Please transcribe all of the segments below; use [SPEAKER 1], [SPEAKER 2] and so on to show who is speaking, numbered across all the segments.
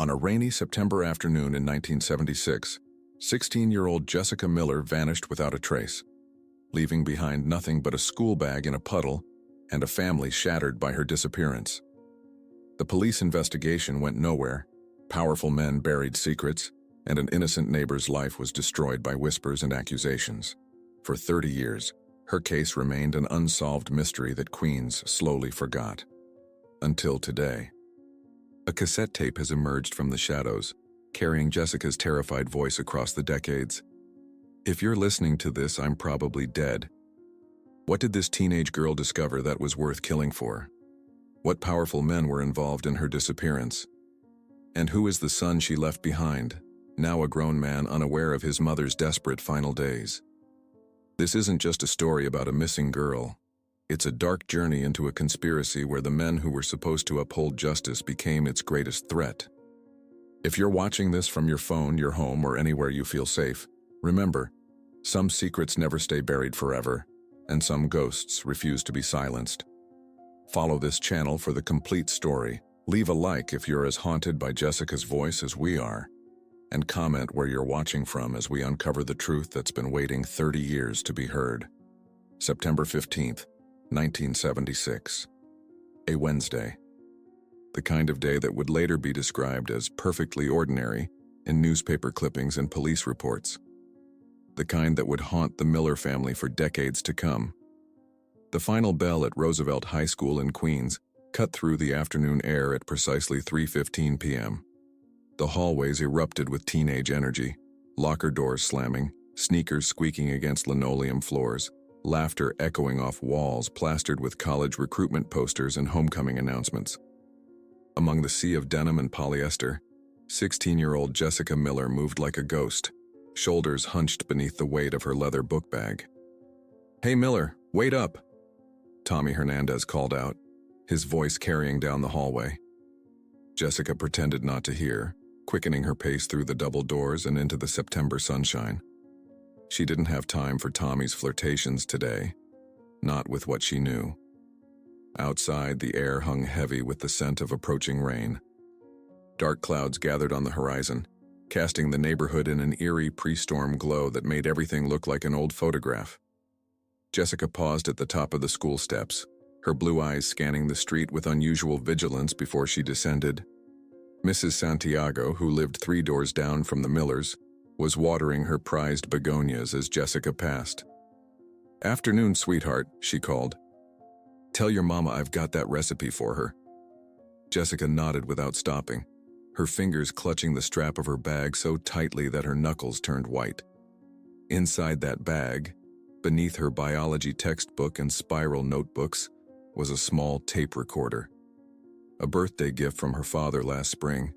[SPEAKER 1] On a rainy September afternoon in 1976, 16-year-old Jessica Miller vanished without a trace, leaving behind nothing but a school bag in a puddle and a family shattered by her disappearance. The police investigation went nowhere, powerful men buried secrets, and an innocent neighbor's life was destroyed by whispers and accusations. For 30 years, her case remained an unsolved mystery that Queens slowly forgot. Until today. A cassette tape has emerged from the shadows, carrying Jessica's terrified voice across the decades. If you're listening to this, I'm probably dead. What did this teenage girl discover that was worth killing for? What powerful men were involved in her disappearance? And who is the son she left behind, now a grown man unaware of his mother's desperate final days? This isn't just a story about a missing girl. It's a dark journey into a conspiracy where the men who were supposed to uphold justice became its greatest threat. If you're watching this from your phone, your home, or anywhere you feel safe, remember, some secrets never stay buried forever, and some ghosts refuse to be silenced. Follow this channel for the complete story. Leave a like if you're as haunted by Jessica's voice as we are, and comment where you're watching from as we uncover the truth that's been waiting 30 years to be heard. September 15th, 1976. A Wednesday. The kind of day that would later be described as perfectly ordinary in newspaper clippings and police reports. The kind that would haunt the Miller family for decades to come. The final bell at Roosevelt High School in Queens cut through the afternoon air at precisely 3:15 p.m. The hallways erupted with teenage energy, locker doors slamming, sneakers squeaking against linoleum floors, laughter echoing off walls plastered with college recruitment posters and homecoming announcements. Among the sea of denim and polyester, 16-year-old Jessica Miller moved like a ghost, shoulders hunched beneath the weight of her leather book bag. "Hey Miller, wait up!" Tommy Hernandez called out, his voice carrying down the hallway. Jessica pretended not to hear, quickening her pace through the double doors and into the September sunshine. She didn't have time for Tommy's flirtations today, not with what she knew. Outside, the air hung heavy with the scent of approaching rain. Dark clouds gathered on the horizon, casting the neighborhood in an eerie pre-storm glow that made everything look like an old photograph. Jessica paused at the top of the school steps, her blue eyes scanning the street with unusual vigilance before she descended. Mrs. Santiago, who lived 3 doors down from the Millers, was watering her prized begonias as Jessica passed. "Afternoon, sweetheart," she called. "Tell your mama I've got that recipe for her." Jessica nodded without stopping, her fingers clutching the strap of her bag so tightly that her knuckles turned white. Inside that bag, beneath her biology textbook and spiral notebooks, was a small tape recorder. A birthday gift from her father last spring.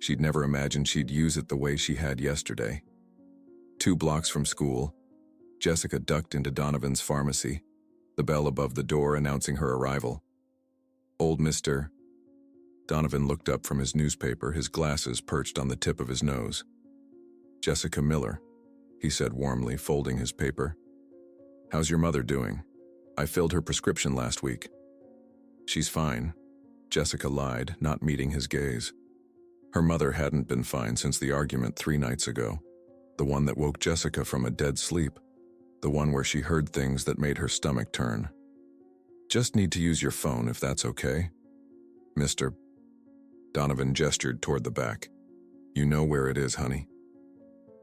[SPEAKER 1] She'd never imagined she'd use it the way she had yesterday. 2 blocks from school, Jessica ducked into Donovan's pharmacy, the bell above the door announcing her arrival. "Old Mr." Donovan looked up from his newspaper, his glasses perched on the tip of his nose. "Jessica Miller," he said warmly, folding his paper. "How's your mother doing? I filled her prescription last week." "She's fine," Jessica lied, not meeting his gaze. Her mother hadn't been fine since the argument 3 nights ago, the one that woke Jessica from a dead sleep, the one where she heard things that made her stomach turn. "Just need to use your phone if that's okay, Mr." Donovan gestured toward the back. "You know where it is, honey."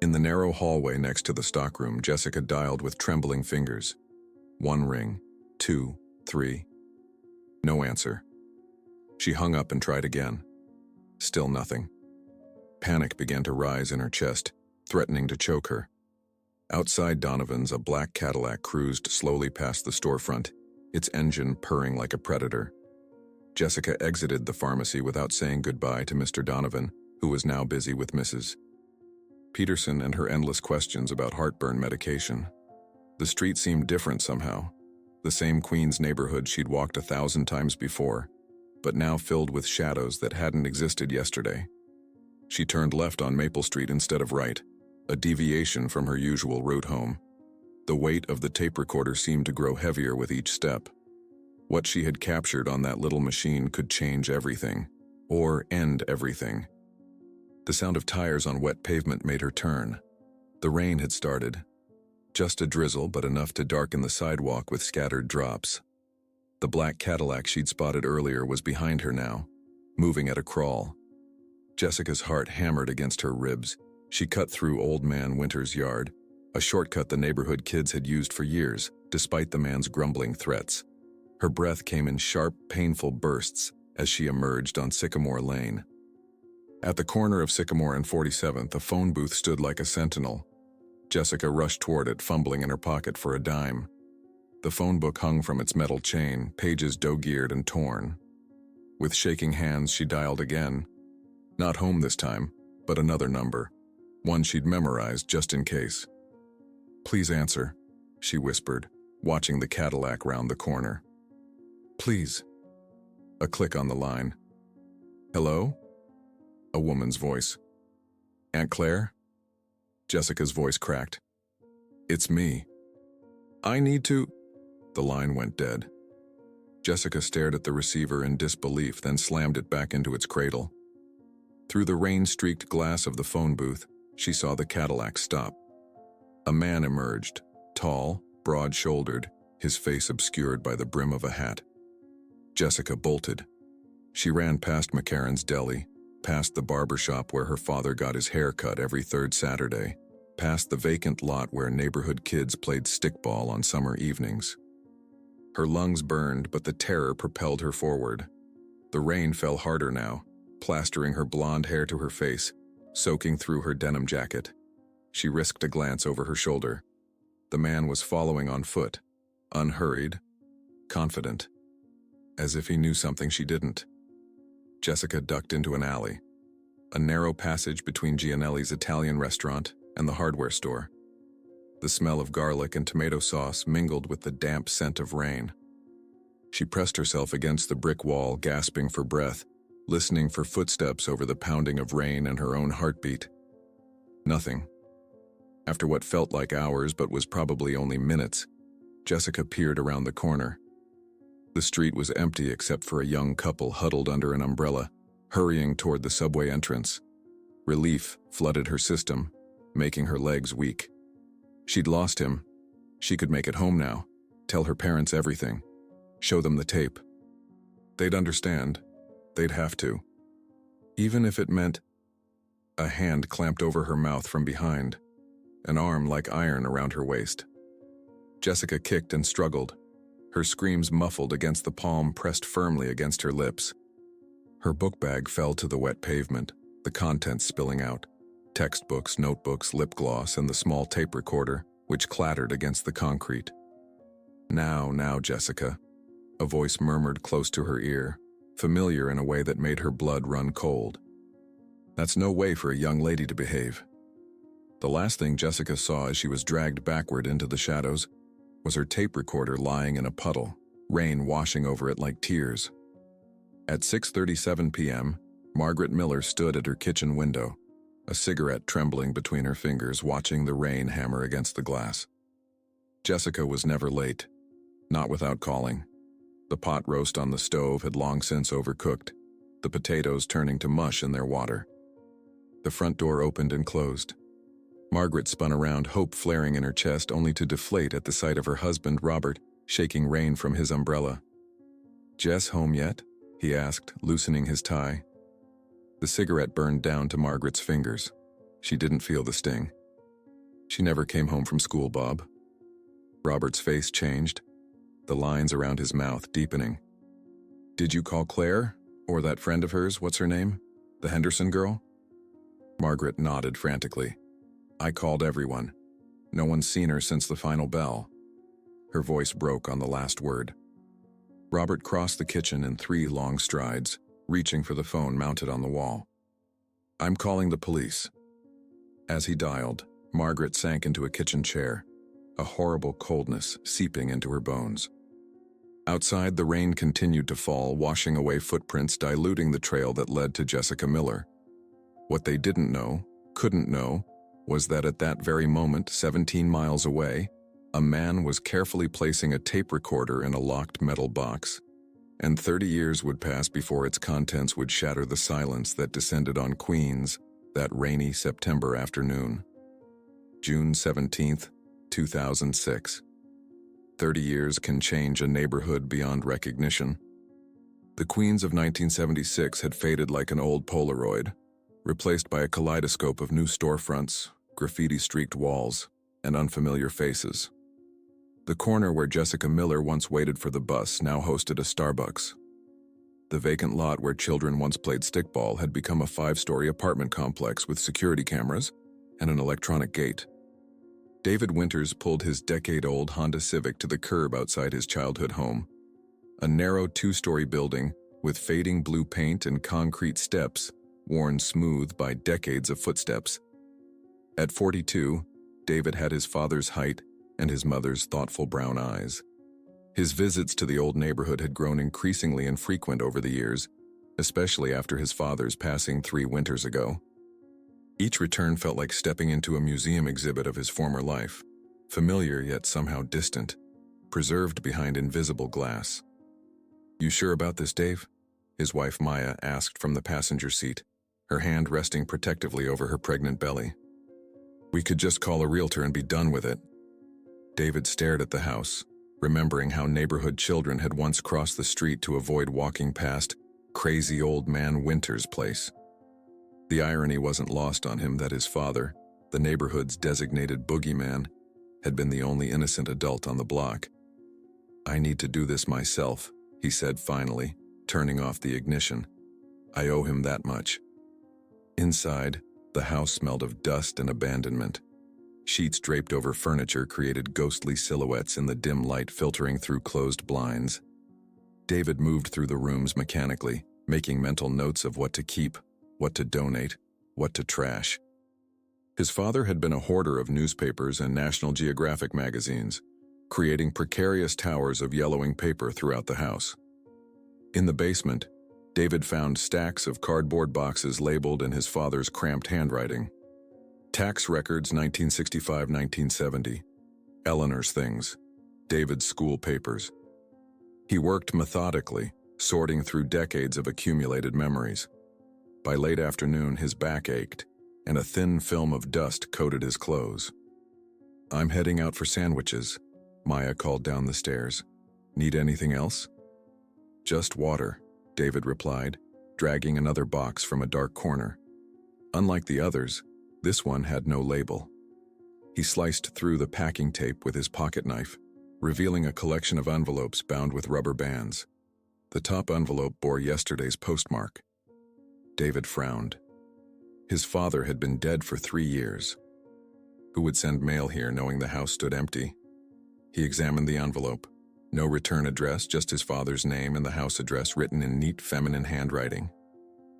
[SPEAKER 1] In the narrow hallway next to the stockroom, Jessica dialed with trembling fingers. 1 ring, 2, 3. No answer. She hung up and tried again. Still nothing. Panic began to rise in her chest, threatening to choke her. Outside Donovan's, a black Cadillac cruised slowly past the storefront, its engine purring like a predator. Jessica exited the pharmacy without saying goodbye to Mr. Donovan, who was now busy with Mrs. Peterson and her endless questions about heartburn medication. The street seemed different somehow, the same Queens neighborhood she'd walked 1,000 times before, but now filled with shadows that hadn't existed yesterday. She turned left on Maple Street instead of right, a deviation from her usual route home. The weight of the tape recorder seemed to grow heavier with each step. What she had captured on that little machine could change everything, or end everything, The sound of tires on wet pavement made her turn. The rain had started. Just a drizzle, but enough to darken the sidewalk with scattered drops. The black Cadillac she'd spotted earlier was behind her now, moving at a crawl. Jessica's heart hammered against her ribs. She cut through Old Man Winter's yard, a shortcut the neighborhood kids had used for years, despite the man's grumbling threats. Her breath came in sharp, painful bursts as she emerged on Sycamore Lane. At the corner of Sycamore and 47th, a phone booth stood like a sentinel. Jessica rushed toward it, fumbling in her pocket for a dime. The phone book hung from its metal chain, pages dog-eared and torn. With shaking hands, she dialed again. Not home this time, but another number, one she'd memorized just in case. "Please answer," she whispered, watching the Cadillac round the corner. "Please." A click on the line. "Hello?" A woman's voice. "Aunt Claire?" Jessica's voice cracked. "It's me. I need to—" The line went dead. Jessica stared at the receiver in disbelief, then slammed it back into its cradle. Through the rain-streaked glass of the phone booth, she saw the Cadillac stop. A man emerged, tall, broad-shouldered, his face obscured by the brim of a hat. Jessica bolted. She ran past McCarran's Deli, past the barber shop where her father got his hair cut every third Saturday, past the vacant lot where neighborhood kids played stickball on summer evenings. Her lungs burned, but the terror propelled her forward. The rain fell harder now, plastering her blonde hair to her face, soaking through her denim jacket. She risked a glance over her shoulder. The man was following on foot, unhurried, confident, as if he knew something she didn't. Jessica ducked into an alley, a narrow passage between Gianelli's Italian restaurant and the hardware store. The smell of garlic and tomato sauce mingled with the damp scent of rain. She pressed herself against the brick wall, gasping for breath, listening for footsteps over the pounding of rain and her own heartbeat. Nothing. After what felt like hours but was probably only minutes, Jessica peered around the corner. The street was empty except for a young couple huddled under an umbrella, hurrying toward the subway entrance. Relief flooded her system, making her legs weak. She'd lost him. She could make it home now, tell her parents everything, show them the tape. They'd understand. They'd have to. Even if it meant— A hand clamped over her mouth from behind, an arm like iron around her waist. Jessica kicked and struggled, her screams muffled against the palm pressed firmly against her lips. Her book bag fell to the wet pavement, the contents spilling out. Textbooks, notebooks, lip gloss, and the small tape recorder, which clattered against the concrete. Now, Jessica," a voice murmured close to her ear, familiar in a way that made her blood run cold. That's no way for a young lady to behave. The last thing Jessica saw as she was dragged backward into the shadows was her tape recorder lying in a puddle, rain washing over it like tears. At 6:37 p.m., Margaret Miller stood at her kitchen window, a cigarette trembling between her fingers, watching the rain hammer against the glass. Jessica was never late, not without calling. The pot roast on the stove had long since overcooked, the potatoes turning to mush in their water. The front door opened and closed. Margaret spun around, hope flaring in her chest, only to deflate at the sight of her husband, Robert, shaking rain from his umbrella. "Jess home yet?" he asked, loosening his tie. The cigarette burned down to Margaret's fingers. She didn't feel the sting. "She never came home from school, Bob." Robert's face changed, the lines around his mouth deepening. "Did you call Claire? Or that friend of hers, what's her name? The Henderson girl?" Margaret nodded frantically. "I called everyone. No one's seen her since the final bell." Her voice broke on the last word. Robert crossed the kitchen in 3 long strides, reaching for the phone mounted on the wall. "I'm calling the police." As he dialed, Margaret sank into a kitchen chair, a horrible coldness seeping into her bones. Outside, the rain continued to fall, washing away footprints, diluting the trail that led to Jessica Miller. What they didn't know, couldn't know, was that at that very moment, 17 miles away, a man was carefully placing a tape recorder in a locked metal box, and 30 years would pass before its contents would shatter the silence that descended on Queens That rainy September afternoon. June 17th, 2006. 30 years can change a neighborhood beyond recognition. The Queens of 1976 had faded like an old Polaroid, replaced by a kaleidoscope of new storefronts, graffiti-streaked walls, and unfamiliar faces. The corner where Jessica Miller once waited for the bus now hosted a Starbucks. The vacant lot where children once played stickball had become a 5-story apartment complex with security cameras and an electronic gate. David Winters pulled his decade-old Honda Civic to the curb outside his childhood home. A narrow 2-story building with fading blue paint and concrete steps worn smooth by decades of footsteps. At 42, David had his father's height and his mother's thoughtful brown eyes. His visits to the old neighborhood had grown increasingly infrequent over the years, especially after his father's passing 3 winters ago. Each return felt like stepping into a museum exhibit of his former life, familiar yet somehow distant, preserved behind invisible glass. "You sure about this, Dave?" his wife Maya asked from the passenger seat, her hand resting protectively over her pregnant belly. "We could just call a realtor and be done with it." David stared at the house, remembering how neighborhood children had once crossed the street to avoid walking past crazy old man Winters' place. The irony wasn't lost on him that his father, the neighborhood's designated boogeyman, had been the only innocent adult on the block. "I need to do this myself," he said finally, turning off the ignition. "I owe him that much." Inside, the house smelled of dust and abandonment. Sheets draped over furniture created ghostly silhouettes in the dim light filtering through closed blinds. David moved through the rooms mechanically, making mental notes of what to keep, what to donate, what to trash. His father had been a hoarder of newspapers and National Geographic magazines, creating precarious towers of yellowing paper throughout the house. In the basement, David found stacks of cardboard boxes labeled in his father's cramped handwriting. Tax records 1965-1970, Eleanor's things, David's school papers. He worked methodically, sorting through decades of accumulated memories. By late afternoon, his back ached, and a thin film of dust coated his clothes. "I'm heading out for sandwiches," Maya called down the stairs. "Need anything else?" "Just water," David replied, dragging another box from a dark corner. Unlike the others, this one had no label. He sliced through the packing tape with his pocket knife, revealing a collection of envelopes bound with rubber bands. The top envelope bore yesterday's postmark. David frowned. His father had been dead for 3 years. Who would send mail here knowing the house stood empty? He examined the envelope. No return address, just his father's name and the house address written in neat feminine handwriting.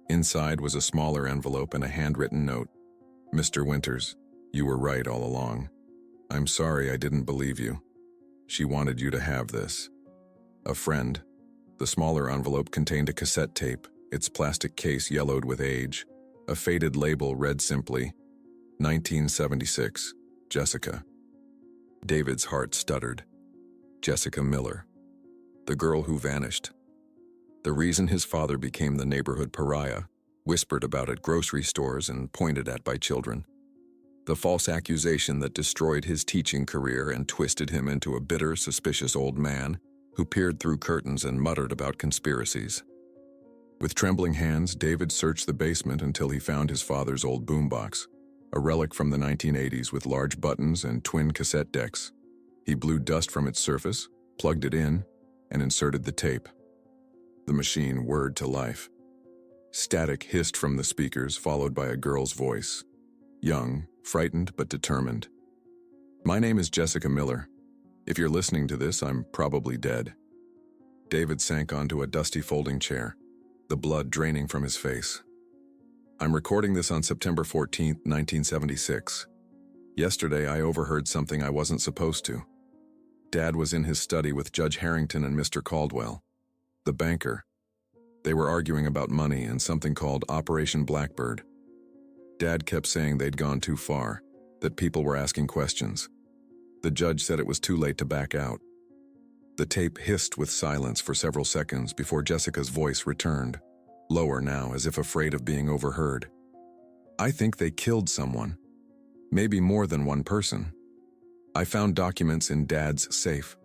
[SPEAKER 1] Inside was a smaller envelope and a handwritten note. "Mr. Winters, you were right all along. I'm sorry I didn't believe you. She wanted you to have this. A friend." The smaller envelope contained a cassette tape, its plastic case yellowed with age. A faded label read simply, 1976, Jessica. David's heart stuttered. Jessica Miller. The girl who vanished. The reason his father became the neighborhood pariah, whispered about at grocery stores and pointed at by children. The false accusation that destroyed his teaching career and twisted him into a bitter, suspicious old man who peered through curtains and muttered about conspiracies. With trembling hands, David searched the basement until he found his father's old boombox, a relic from the 1980s with large buttons and twin cassette decks. He blew dust from its surface, plugged it in, and inserted the tape. The machine whirred to life. Static hissed from the speakers, followed by a girl's voice. Young, frightened but determined. "My name is Jessica Miller. If you're listening to this, I'm probably dead." David sank onto a dusty folding chair, the blood draining from his face. "I'm recording this on September 14, 1976. Yesterday, I overheard something I wasn't supposed to. Dad was in his study with Judge Harrington and Mr. Caldwell, the banker. They were arguing about money and something called Operation Blackbird. Dad kept saying they'd gone too far, that people were asking questions. The judge said it was too late to back out. The tape hissed with silence for several seconds before Jessica's voice returned, lower now as if afraid of being overheard. I think they killed someone. Maybe more than one person. I found documents in Dad's safe,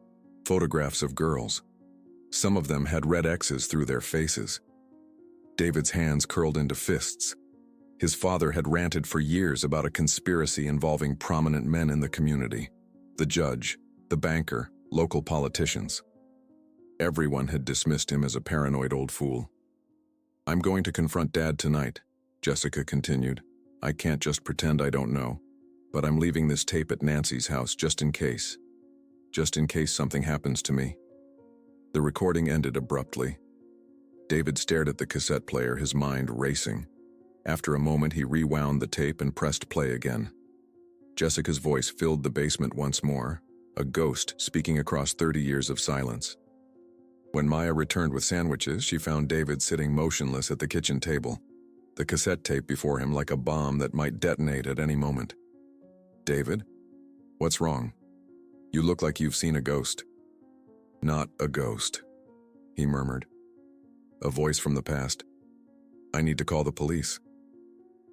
[SPEAKER 1] photographs of girls. Some of them had red X's through their faces. David's hands curled into fists. His father had ranted for years about a conspiracy involving prominent men in the community. The judge, the banker, local politicians. Everyone had dismissed him as a paranoid old fool. I'm going to confront Dad tonight, Jessica continued. I can't just pretend I don't know. But I'm leaving this tape at Nancy's house just in case. Just in case something happens to me. The recording ended abruptly. David stared at the cassette player, his mind racing. After a moment, he rewound the tape and pressed play again. Jessica's voice filled the basement once more, a ghost speaking across 30 years of silence. When Maya returned with sandwiches, she found David sitting motionless at the kitchen table, the cassette tape before him like a bomb that might detonate at any moment. David? What's wrong? You look like you've seen a ghost. Not a ghost, he murmured. A voice from the past. I need to call the police.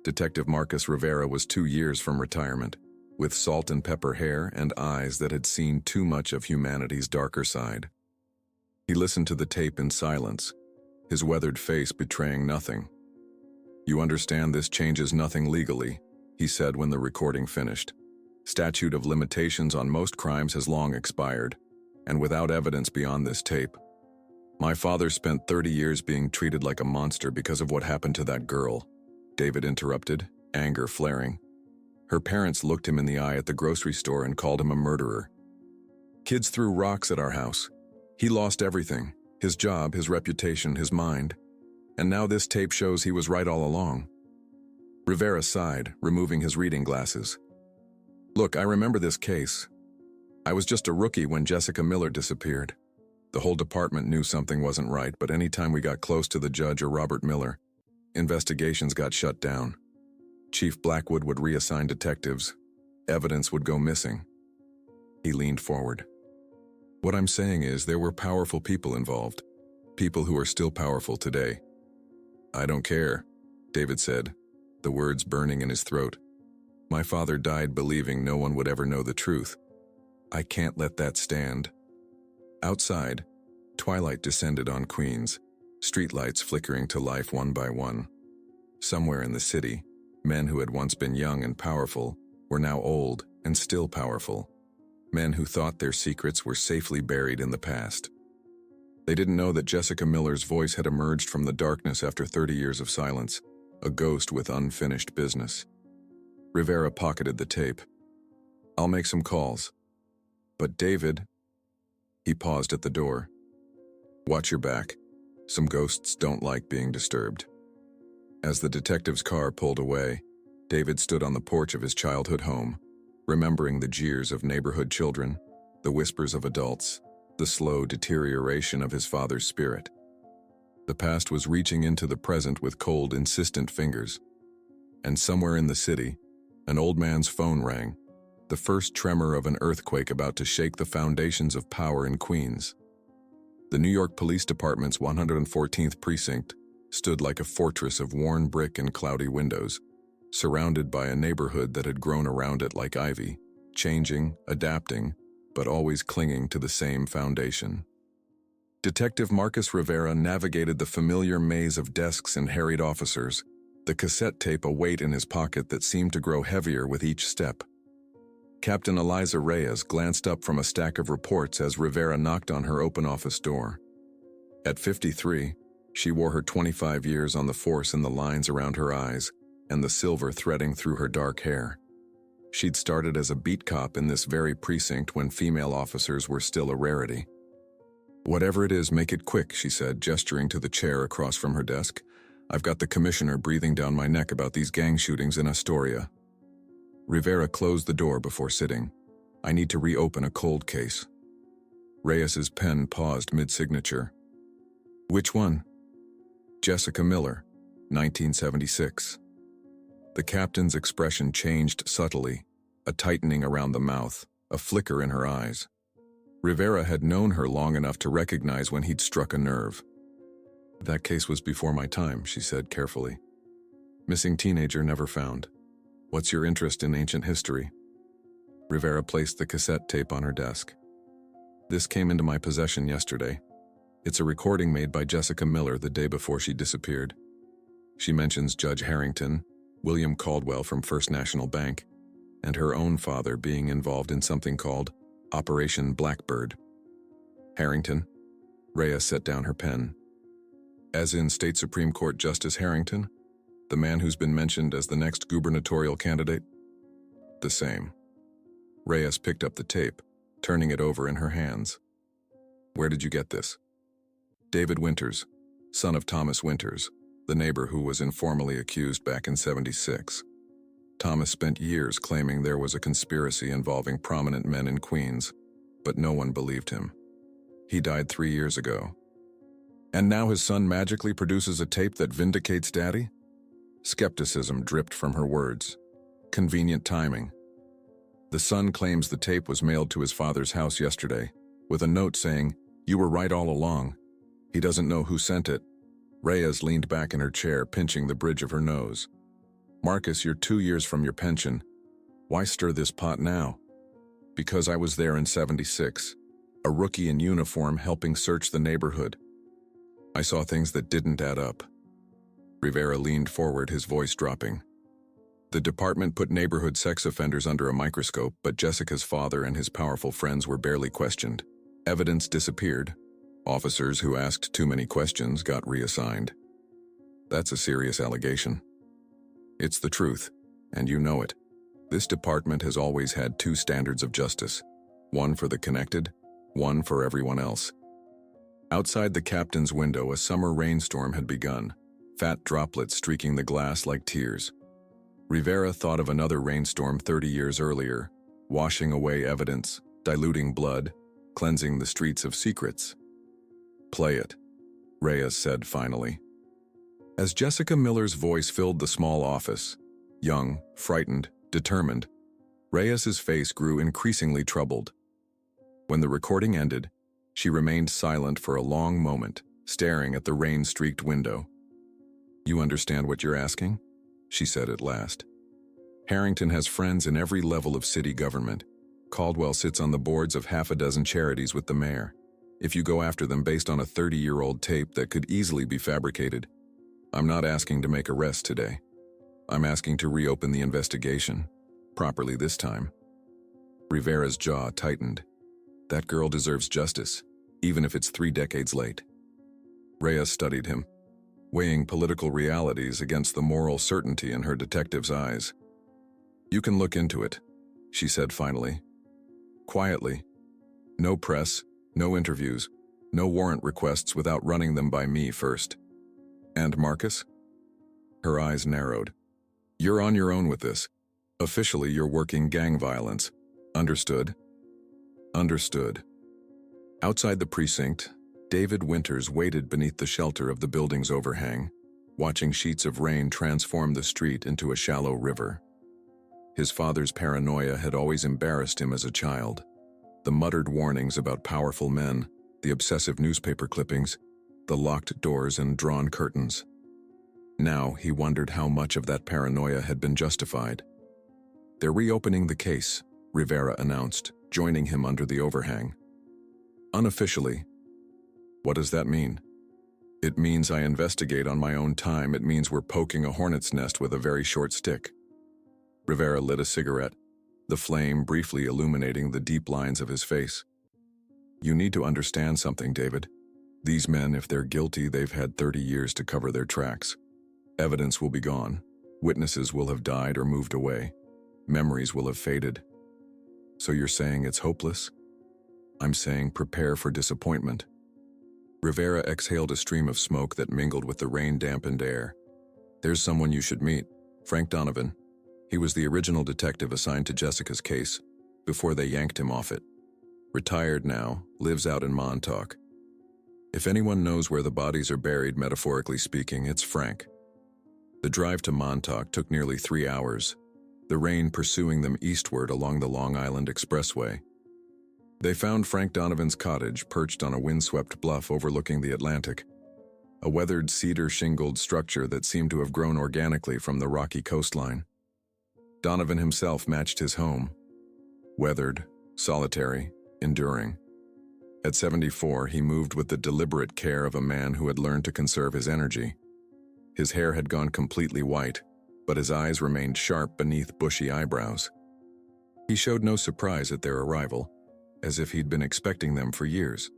[SPEAKER 1] Detective Marcus Rivera was 2 years from retirement, with salt and pepper hair and eyes that had seen too much of humanity's darker side. He listened to the tape in silence, his weathered face betraying nothing. You understand this changes nothing legally, he said when the recording finished. Statute of limitations on most crimes has long expired, and without evidence beyond this tape. My father spent 30 years being treated like a monster because of what happened to that girl, David interrupted, anger flaring. Her parents looked him in the eye at the grocery store and called him a murderer. Kids threw rocks at our house. He lost everything, his job, his reputation, his mind. And now this tape shows he was right all along. Rivera sighed, removing his reading glasses. Look, I remember this case. I was just a rookie when Jessica Miller disappeared. The whole department knew something wasn't right, but anytime we got close to the judge or Robert Miller, investigations got shut down. Chief Blackwood would reassign detectives. Evidence would go missing. He leaned forward. What I'm saying is there were powerful people involved. People who are still powerful today. I don't care, David said, the words burning in his throat. My father died believing no one would ever know the truth. I can't let that stand. Outside, twilight descended on Queens, streetlights flickering to life one by one. Somewhere in the city, men who had once been young and powerful were now old and still powerful. Men who thought their secrets were safely buried in the past. They didn't know that Jessica Miller's voice had emerged from the darkness after 30 years of silence, a ghost with unfinished business. Rivera pocketed the tape. I'll make some calls. But David... He paused at the door. Watch your back. Some ghosts don't like being disturbed. As the detective's car pulled away, David stood on the porch of his childhood home, remembering the jeers of neighborhood children, the whispers of adults, the slow deterioration of his father's spirit. The past was reaching into the present with cold, insistent fingers. And somewhere in the city, an old man's phone rang, the first tremor of an earthquake about to shake the foundations of power in Queens. The New York Police Department's 114th precinct stood like a fortress of worn brick and cloudy windows, surrounded by a neighborhood that had grown around it like ivy, changing, adapting, but always clinging to the same foundation. Detective Marcus Rivera navigated the familiar maze of desks and harried officers, the cassette tape a weight in his pocket that seemed to grow heavier with each step. Captain Eliza Reyes glanced up from a stack of reports as Rivera knocked on her open office door. At 53, she wore her 25 years on the force in the lines around her eyes and the silver threading through her dark hair. She'd started as a beat cop in this very precinct when female officers were still a rarity. Whatever it is, make it quick, she said, gesturing to the chair across from her desk. I've got the commissioner breathing down my neck about these gang shootings in Astoria. Rivera closed the door before sitting. I need to reopen a cold case. Reyes's pen paused mid-signature. Which one? Jessica Miller, 1976. The captain's expression changed subtly, a tightening around the mouth, a flicker in her eyes. Rivera had known her long enough to recognize when he'd struck a nerve. That case was before my time, she said carefully. Missing teenager never found. What's your interest in ancient history? Rivera placed the cassette tape on her desk. This came into my possession yesterday. It's a recording made by Jessica Miller the day before she disappeared. She mentions Judge Harrington, William Caldwell from First National Bank, and her own father being involved in something called Operation Blackbird. Harrington? Reyes set down her pen. As in State Supreme Court Justice Harrington? The man who's been mentioned as the next gubernatorial candidate? The same. Reyes picked up the tape, turning it over in her hands. Where did you get this? David Winters, son of Thomas Winters, the neighbor who was informally accused back in '76. Thomas spent years claiming there was a conspiracy involving prominent men in Queens, but no one believed him. He died 3 years ago. And now his son magically produces a tape that vindicates Daddy? Skepticism dripped from her words. Convenient timing. The son claims the tape was mailed to his father's house yesterday, with a note saying, "You were right all along." He doesn't know who sent it. Reyes leaned back in her chair, pinching the bridge of her nose. Marcus, you're 2 years from your pension. Why stir this pot now? Because I was there in '76, a rookie in uniform helping search the neighborhood. I saw things that didn't add up. Rivera leaned forward, his voice dropping. The department put neighborhood sex offenders under a microscope, but Jessica's father and his powerful friends were barely questioned. Evidence disappeared. Officers who asked too many questions got reassigned. That's a serious allegation. It's the truth, and you know it. This department has always had two standards of justice. One for the connected, one for everyone else. Outside the captain's window, a summer rainstorm had begun, fat droplets streaking the glass like tears. Rivera thought of another rainstorm 30 years earlier, washing away evidence, diluting blood, cleansing the streets of secrets. Play it, Reyes said finally. As Jessica Miller's voice filled the small office, young, frightened, determined, Reyes's face grew increasingly troubled. When the recording ended, she remained silent for a long moment, staring at the rain-streaked window. "You understand what you're asking?" she said at last. "Harrington has friends in every level of city government. Caldwell sits on the boards of half a dozen charities with the mayor. If you go after them based on a 30-year-old tape that could easily be fabricated, I'm not asking to make arrests today. I'm asking to reopen the investigation, properly this time." Rivera's jaw tightened. That girl deserves justice, even if it's 3 decades late. Reyes studied him, weighing political realities against the moral certainty in her detective's eyes. "You can look into it," she said finally. Quietly. "No press, no interviews, no warrant requests without running them by me first." "And Marcus?" Her eyes narrowed. "You're on your own with this. Officially, you're working gang violence. Understood?" "Understood." Outside the precinct, David Winters waited beneath the shelter of the building's overhang, watching sheets of rain transform the street into a shallow river. His father's paranoia had always embarrassed him as a child. The muttered warnings about powerful men, the obsessive newspaper clippings, the locked doors and drawn curtains. Now he wondered how much of that paranoia had been justified. "They're reopening the case," Rivera announced, joining him under the overhang. "Unofficially." "What does that mean?" "It means I investigate on my own time. It means we're poking a hornet's nest with a very short stick." Rivera lit a cigarette, the flame briefly illuminating the deep lines of his face. "You need to understand something, David. These men, if they're guilty, they've had 30 years to cover their tracks. Evidence will be gone. Witnesses will have died or moved away. Memories will have faded. So you're saying it's hopeless?" "I'm saying prepare for disappointment." Rivera exhaled a stream of smoke that mingled with the rain-dampened air. "There's someone you should meet, Frank Donovan. He was the original detective assigned to Jessica's case, before they yanked him off it. Retired now, lives out in Montauk. If anyone knows where the bodies are buried, metaphorically speaking, it's Frank." The drive to Montauk took nearly 3 hours, the rain pursuing them eastward along the Long Island Expressway. They found Frank Donovan's cottage perched on a windswept bluff overlooking the Atlantic. a weathered cedar-shingled structure that seemed to have grown organically from the rocky coastline. Donovan himself matched his home. Weathered, solitary, enduring. At 74, he moved with the deliberate care of a man who had learned to conserve his energy. His hair had gone completely white, but his eyes remained sharp beneath bushy eyebrows. He showed no surprise at their arrival, as if he'd been expecting them for years.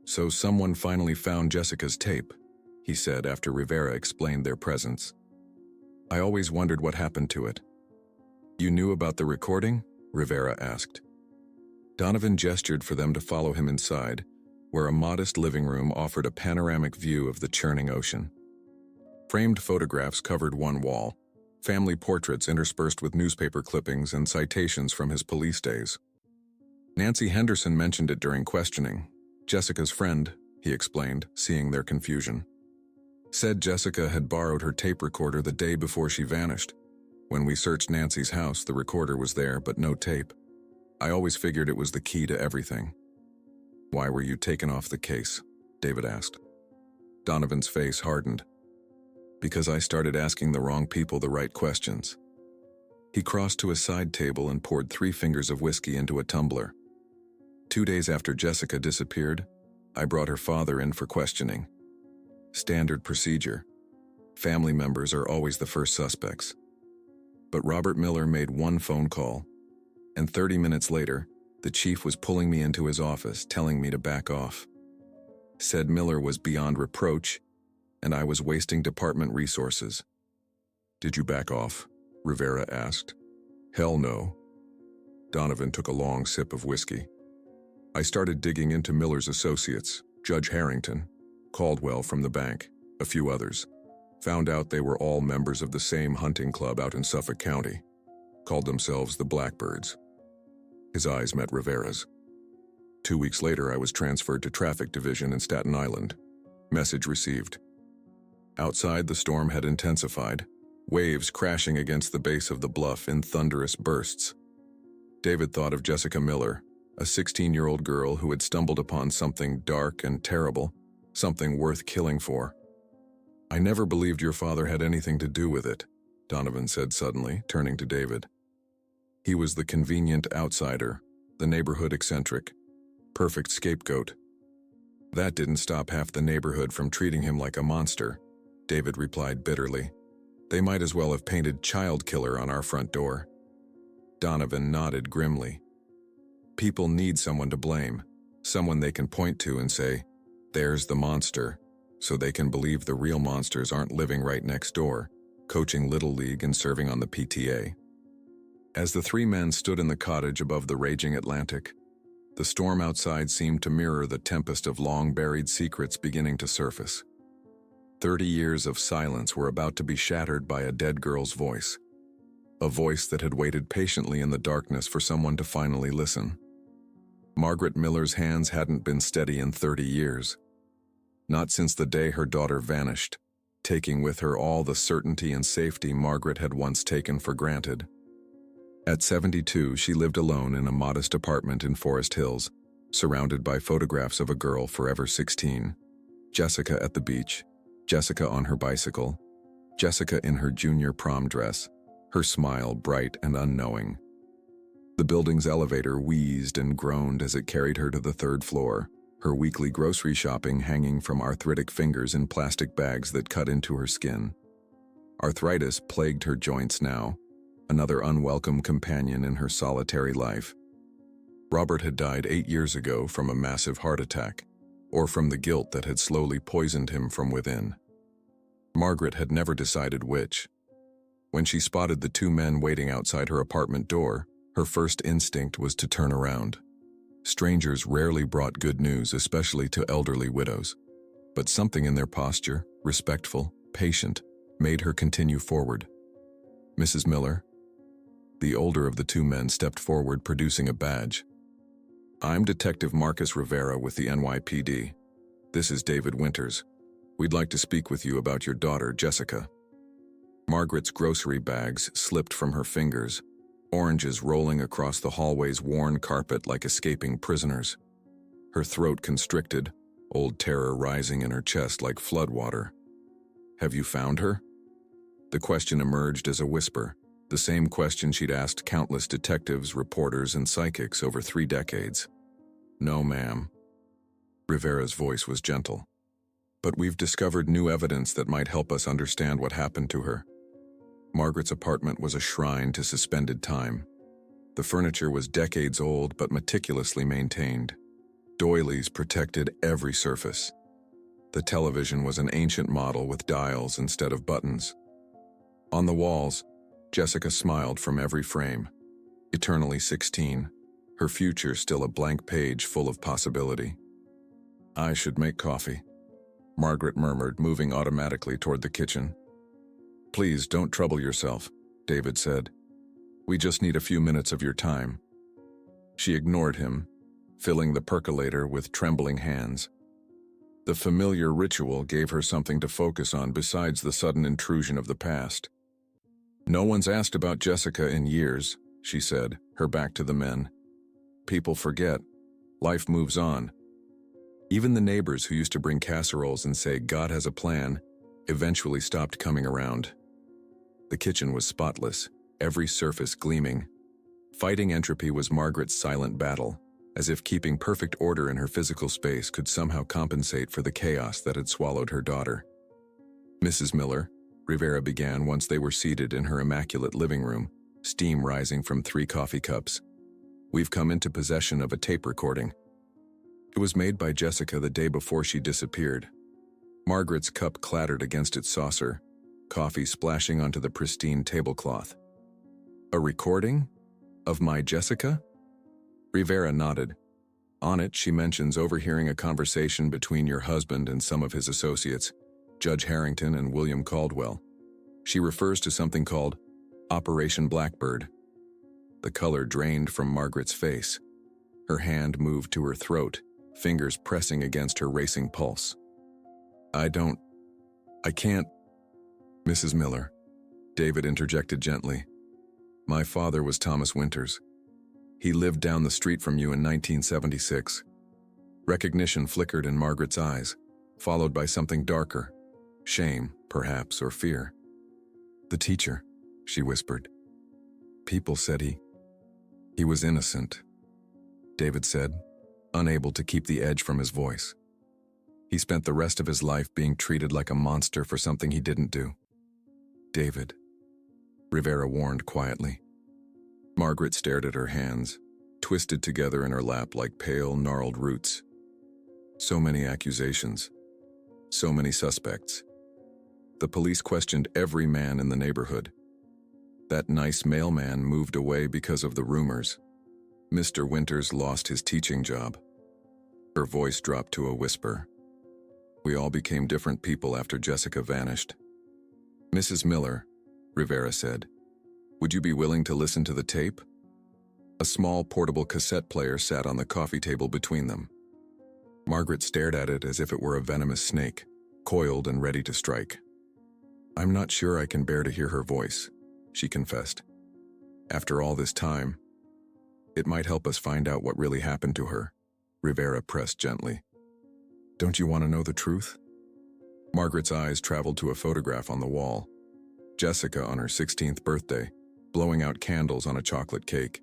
[SPEAKER 1] "So someone finally found Jessica's tape," he said after Rivera explained their presence. "I always wondered what happened to it." "You knew about the recording?" Rivera asked. Donovan gestured for them to follow him inside, where a modest living room offered a panoramic view of the churning ocean. Framed photographs covered one wall, family portraits interspersed with newspaper clippings and citations from his police days. Nancy Henderson mentioned it during questioning. "Jessica's friend," he explained, seeing their confusion. "Said Jessica had borrowed her tape recorder the day before she vanished. When we searched Nancy's house, the recorder was there, but no tape. I always figured it was the key to everything." "Why were you taken off the case?" David asked. Donovan's face hardened. "Because I started asking the wrong people the right questions." He crossed to a side table and poured 3 fingers of whiskey into a tumbler. 2 days after Jessica disappeared, I brought her father in for questioning. Standard procedure. Family members are always the first suspects. But Robert Miller made one phone call, and 30 minutes later, the chief was pulling me into his office, telling me to back off. Said Miller was beyond reproach, and I was wasting department resources. "Did you back off?" Rivera asked. "Hell no." Donovan took a long sip of whiskey. "I started digging into Miller's associates, Judge Harrington, Caldwell from the bank, a few others. Found out they were all members of the same hunting club out in Suffolk County. Called themselves the Blackbirds." His eyes met Rivera's. 2 weeks later, I was transferred to Traffic Division in Staten Island. Message received. Outside, the storm had intensified, waves crashing against the base of the bluff in thunderous bursts. David thought of Jessica Miller, a 16-year-old girl who had stumbled upon something dark and terrible, something worth killing for. "I never believed your father had anything to do with it," Donovan said suddenly, turning to David. He was the convenient outsider, the neighborhood eccentric, perfect scapegoat. "That didn't stop half the neighborhood from treating him like a monster," David replied bitterly. "They might as well have painted child killer on our front door." Donovan nodded grimly. People need someone to blame, someone they can point to and say, "There's the monster," so they can believe the real monsters aren't living right next door, coaching Little League and serving on the PTA. As the 3 men stood in the cottage above the raging Atlantic, the storm outside seemed to mirror the tempest of long-buried secrets beginning to surface. 30 years of silence were about to be shattered by a dead girl's voice. A voice that had waited patiently in the darkness for someone to finally listen. Margaret Miller's hands hadn't been steady in 30 years. Not since the day her daughter vanished, taking with her all the certainty and safety Margaret had once taken for granted. At 72, she lived alone in a modest apartment in Forest Hills, surrounded by photographs of a girl forever 16. Jessica at the beach, Jessica on her bicycle, Jessica in her junior prom dress, her smile bright and unknowing. The building's elevator wheezed and groaned as it carried her to the 3rd floor, her weekly grocery shopping hanging from arthritic fingers in plastic bags that cut into her skin. Arthritis plagued her joints now, another unwelcome companion in her solitary life. Robert had died 8 years ago from a massive heart attack, or from the guilt that had slowly poisoned him from within. Margaret had never decided which. When she spotted the 2 men waiting outside her apartment door, her first instinct was to turn around. Strangers rarely brought good news, especially to elderly widows. But something in their posture, respectful, patient, made her continue forward. "Mrs. Miller?" The older of the 2 men stepped forward, producing a badge. "I'm Detective Marcus Rivera with the NYPD. This is David Winters. We'd like to speak with you about your daughter, Jessica." Margaret's grocery bags slipped from her fingers, oranges rolling across the hallway's worn carpet like escaping prisoners. Her throat constricted, old terror rising in her chest like floodwater. "Have you found her?" The question emerged as a whisper, the same question she'd asked countless detectives, reporters, and psychics over 3 decades. "No, ma'am." Rivera's voice was gentle. "But we've discovered new evidence that might help us understand what happened to her." Margaret's apartment was a shrine to suspended time. The furniture was decades old but meticulously maintained. Doilies protected every surface. The television was an ancient model with dials instead of buttons. On the walls, Jessica smiled from every frame. Eternally 16, her future still a blank page full of possibility. "I should make coffee," Margaret murmured, moving automatically toward the kitchen. "Please don't trouble yourself," David said. "We just need a few minutes of your time." She ignored him, filling the percolator with trembling hands. The familiar ritual gave her something to focus on besides the sudden intrusion of the past. "No one's asked about Jessica in years," she said, her back to the men. "People forget. Life moves on." Even the neighbors who used to bring casseroles and say God has a plan eventually stopped coming around. The kitchen was spotless, every surface gleaming. Fighting entropy was Margaret's silent battle, as if keeping perfect order in her physical space could somehow compensate for the chaos that had swallowed her daughter. "Mrs. Miller," Rivera began once they were seated in her immaculate living room, steam rising from 3 coffee cups. "We've come into possession of a tape recording. It was made by Jessica the day before she disappeared." Margaret's cup clattered against its saucer, coffee splashing onto the pristine tablecloth. "A recording? Of my Jessica?" Rivera nodded. "On it, she mentions overhearing a conversation between your husband and some of his associates, Judge Harrington and William Caldwell. She refers to something called Operation Blackbird." The color drained from Margaret's face. Her hand moved to her throat, fingers pressing against her racing pulse. I can't." "Mrs. Miller," David interjected gently. "My father was Thomas Winters. He lived down the street from you in 1976. Recognition flickered in Margaret's eyes, followed by something darker. Shame, perhaps, or fear. "The teacher," she whispered. "People said he was innocent," David said, unable to keep the edge from his voice. "He spent the rest of his life being treated like a monster for something he didn't do." "David," Rivera warned quietly. Margaret stared at her hands, twisted together in her lap like pale, gnarled roots. So many accusations. So many suspects. The police questioned every man in the neighborhood. That nice mailman moved away because of the rumors. Mr. Winters lost his teaching job. Her voice dropped to a whisper. "We all became different people after Jessica vanished." "Mrs. Miller," Rivera said, "would you be willing to listen to the tape?" A small portable cassette player sat on the coffee table between them. Margaret stared at it as if it were a venomous snake, coiled and ready to strike. "I'm not sure I can bear to hear her voice," she confessed. "After all this time, it might help us find out what really happened to her," Rivera pressed gently. "Don't you want to know the truth?" Margaret's eyes traveled to a photograph on the wall. Jessica on her 16th birthday, blowing out candles on a chocolate cake,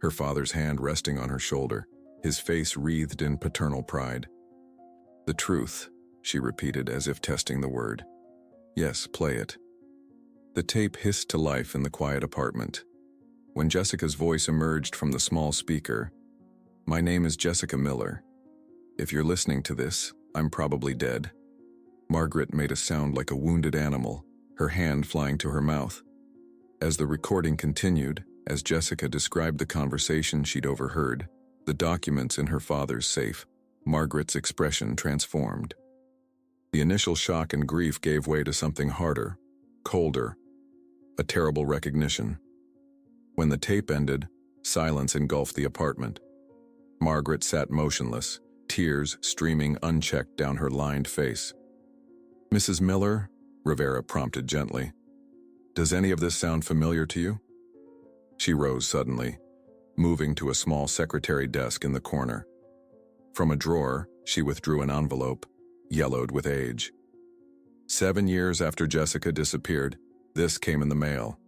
[SPEAKER 1] her father's hand resting on her shoulder, his face wreathed in paternal pride. "The truth," she repeated as if testing the word. "Yes, play it." The tape hissed to life in the quiet apartment. When Jessica's voice emerged from the small speaker, "My name is Jessica Miller. If you're listening to this, I'm probably dead." Margaret made a sound like a wounded animal, her hand flying to her mouth. As the recording continued, as Jessica described the conversation she'd overheard, the documents in her father's safe, Margaret's expression transformed. The initial shock and grief gave way to something harder, colder, a terrible recognition. When the tape ended, silence engulfed the apartment. Margaret sat motionless, tears streaming unchecked down her lined face. "Mrs. Miller," Rivera prompted gently, "does any of this sound familiar to you?" She rose suddenly, moving to a small secretary desk in the corner. From a drawer, She withdrew an envelope, yellowed with age. 7 years after Jessica disappeared, this came in the mail.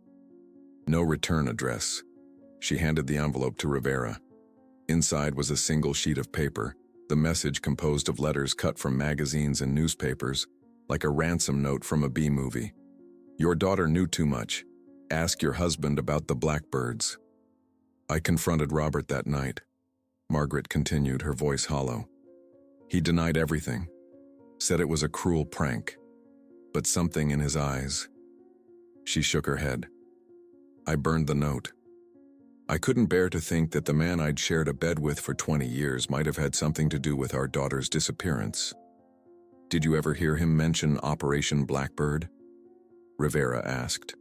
[SPEAKER 1] No return address. She handed the envelope to Rivera. Inside was a single sheet of paper, the message composed of letters cut from magazines and newspapers, like a ransom note from a B-movie. Your daughter knew too much. Ask your husband about the blackbirds. I confronted Robert that night. Margaret continued, her voice hollow. He denied everything, said it was a cruel prank, but something in his eyes. She shook her head. I burned the note. I couldn't bear to think that the man I'd shared a bed with for 20 years might have had something to do with our daughter's disappearance. Did you ever hear him mention Operation Blackbird? Rivera asked.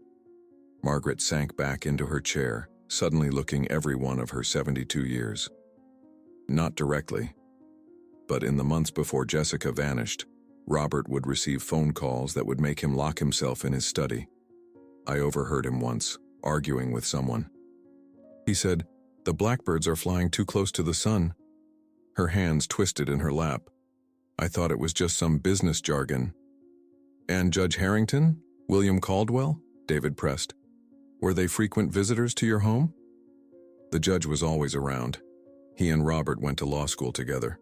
[SPEAKER 1] Margaret sank back into her chair, suddenly looking every one of her 72 years. Not directly. But in the months before Jessica vanished, Robert would receive phone calls that would make him lock himself in his study. I overheard him once, arguing with someone. He said, "The blackbirds are flying too close to the sun." Her hands twisted in her lap. I thought it was just some business jargon. And Judge Harrington? William Caldwell? David pressed. Were they frequent visitors to your home? The judge was always around. He and Robert went to law school together.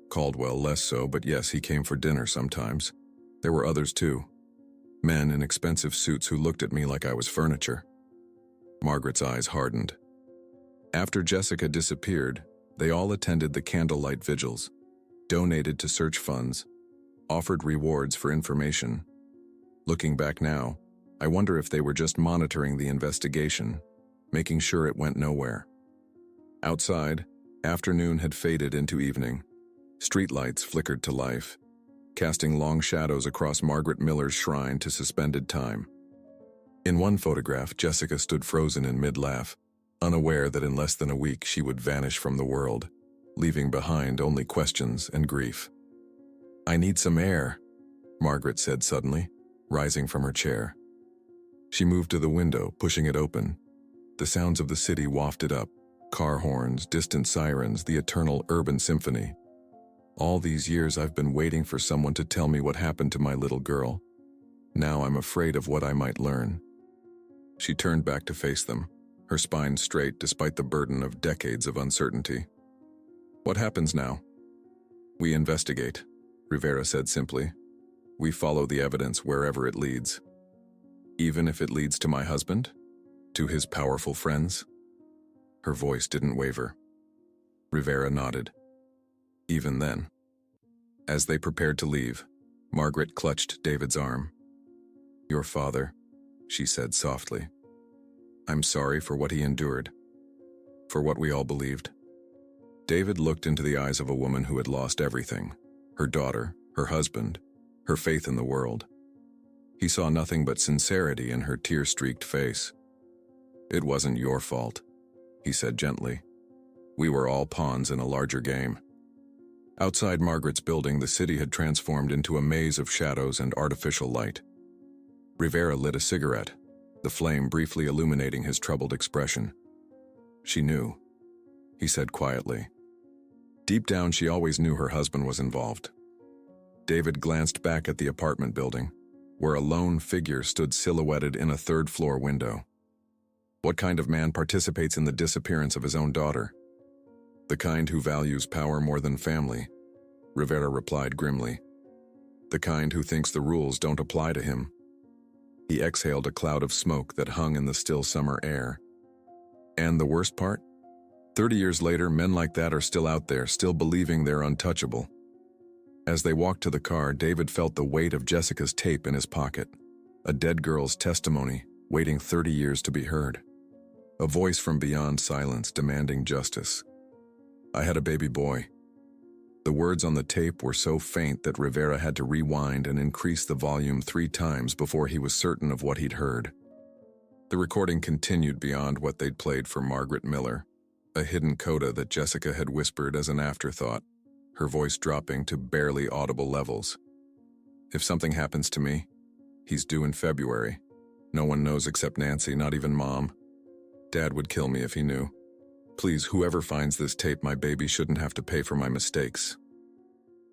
[SPEAKER 1] Caldwell less so, but yes, he came for dinner sometimes. There were others too. Men in expensive suits who looked at me like I was furniture. Margaret's eyes hardened. After Jessica disappeared, they all attended the candlelight vigils, donated to search funds, offered rewards for information. Looking back now, I wonder if they were just monitoring the investigation, making sure it went nowhere. Outside, afternoon had faded into evening. Streetlights flickered to life, casting long shadows across Margaret Miller's shrine to suspended time. In one photograph, Jessica stood frozen in mid-laugh, unaware that in less than a week she would vanish from the world, leaving behind only questions and grief. I need some air, Margaret said suddenly, rising from her chair. She moved to the window, pushing it open. The sounds of the city wafted up, car horns, distant sirens, the eternal urban symphony. All these years I've been waiting for someone to tell me what happened to my little girl. Now I'm afraid of what I might learn. She turned back to face them, her spine straight despite the burden of decades of uncertainty. What happens now? We investigate, Rivera said simply. We follow the evidence wherever it leads. Even if it leads to my husband? To his powerful friends? Her voice didn't waver. Rivera nodded. Even then. As they prepared to leave, Margaret clutched David's arm. Your father, she said softly. I'm sorry for what he endured, for what we all believed. David looked into the eyes of a woman who had lost everything, her daughter, her husband, her faith in the world. He saw nothing but sincerity in her tear-streaked face. It wasn't your fault, he said gently. We were all pawns in a larger game. Outside Margaret's building, the city had transformed into a maze of shadows and artificial light. Rivera lit a cigarette, the flame briefly illuminating his troubled expression. She knew, he said quietly. Deep down, she always knew her husband was involved. David glanced back at the apartment building, where a lone figure stood silhouetted in a third-floor window. What kind of man participates in the disappearance of his own daughter? The kind who values power more than family, Rivera replied grimly. The kind who thinks the rules don't apply to him. He exhaled a cloud of smoke that hung in the still summer air. And the worst part? 30 years later, men like that are still out there, still believing they're untouchable. As they walked to the car, David felt the weight of Jessica's tape in his pocket. A dead girl's testimony, waiting 30 years to be heard. A voice from beyond silence demanding justice. I had a baby boy. The words on the tape were so faint that Rivera had to rewind and increase the volume 3 times before he was certain of what he'd heard. The recording continued beyond what they'd played for Margaret Miller, a hidden coda that Jessica had whispered as an afterthought, her voice dropping to barely audible levels. If something happens to me, he's due in February. No one knows except Nancy, not even Mom. Dad would kill me if he knew. Please, whoever finds this tape, my baby shouldn't have to pay for my mistakes.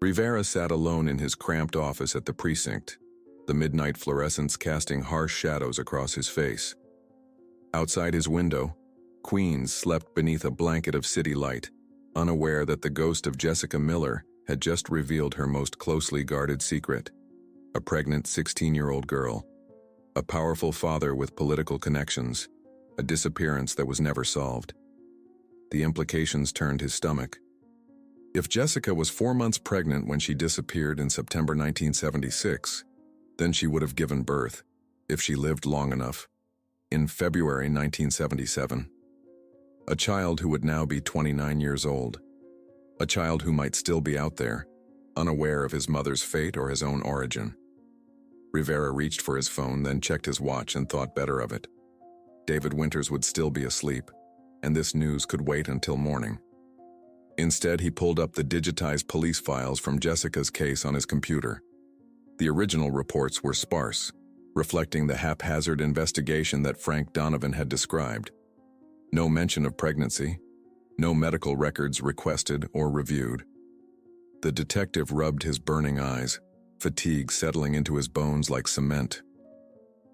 [SPEAKER 1] Rivera sat alone in his cramped office at the precinct, the midnight fluorescence casting harsh shadows across his face. Outside his window, Queens slept beneath a blanket of city light, unaware that the ghost of Jessica Miller had just revealed her most closely guarded secret: a pregnant 16-year-old girl, a powerful father with political connections, a disappearance that was never solved. The implications turned his stomach. If Jessica was 4 months pregnant when she disappeared in September 1976, then she would have given birth, if she lived long enough, in February 1977. A child who would now be 29 years old. A child who might still be out there, unaware of his mother's fate or his own origin. Rivera reached for his phone, then checked his watch and thought better of it. David Winters would still be asleep, and this news could wait until morning. Instead, he pulled up the digitized police files from Jessica's case on his computer. The original reports were sparse, reflecting the haphazard investigation that Frank Donovan had described. No mention of pregnancy, no medical records requested or reviewed. The detective rubbed his burning eyes, fatigue settling into his bones like cement.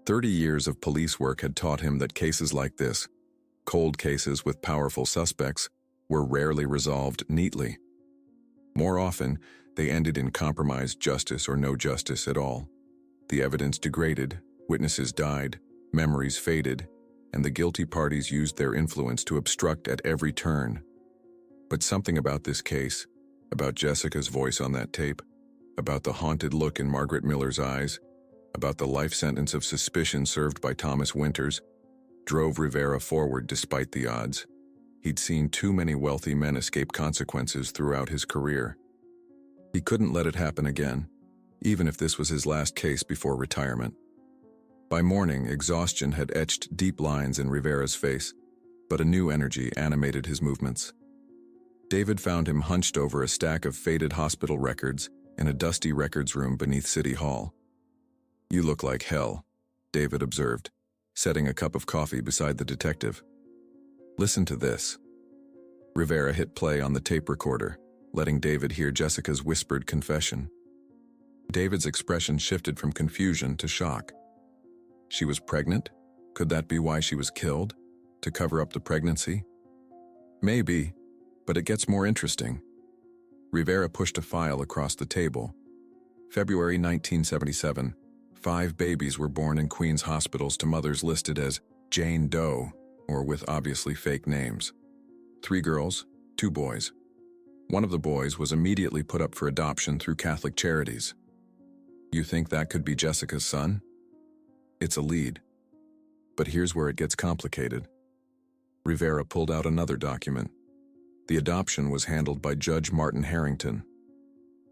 [SPEAKER 1] 30 years of police work had taught him that cases like this, cold cases with powerful suspects, were rarely resolved neatly. More often, they ended in compromised justice or no justice at all. The evidence degraded, witnesses died, memories faded, and the guilty parties used their influence to obstruct at every turn. But something about this case, about Jessica's voice on that tape, about the haunted look in Margaret Miller's eyes, about the life sentence of suspicion served by Thomas Winters, drove Rivera forward despite the odds. He'd seen too many wealthy men escape consequences throughout his career. He couldn't let it happen again, even if this was his last case before retirement. By morning, exhaustion had etched deep lines in Rivera's face, but a new energy animated his movements. David found him hunched over a stack of faded hospital records in a dusty records room beneath City Hall. "You look like hell," David observed, setting a cup of coffee beside the detective. "Listen to this." Rivera hit play on the tape recorder, letting David hear Jessica's whispered confession. David's expression shifted from confusion to shock. She was pregnant? Could that be why she was killed? To cover up the pregnancy? Maybe, but it gets more interesting. Rivera pushed a file across the table. February 1977, 5 babies were born in Queens hospitals to mothers listed as Jane Doe, or with obviously fake names. 3 girls, 2 boys. One of the boys was immediately put up for adoption through Catholic Charities. You think that could be Jessica's son? It's a lead. But here's where it gets complicated. Rivera pulled out another document. The adoption was handled by Judge Martin Harrington.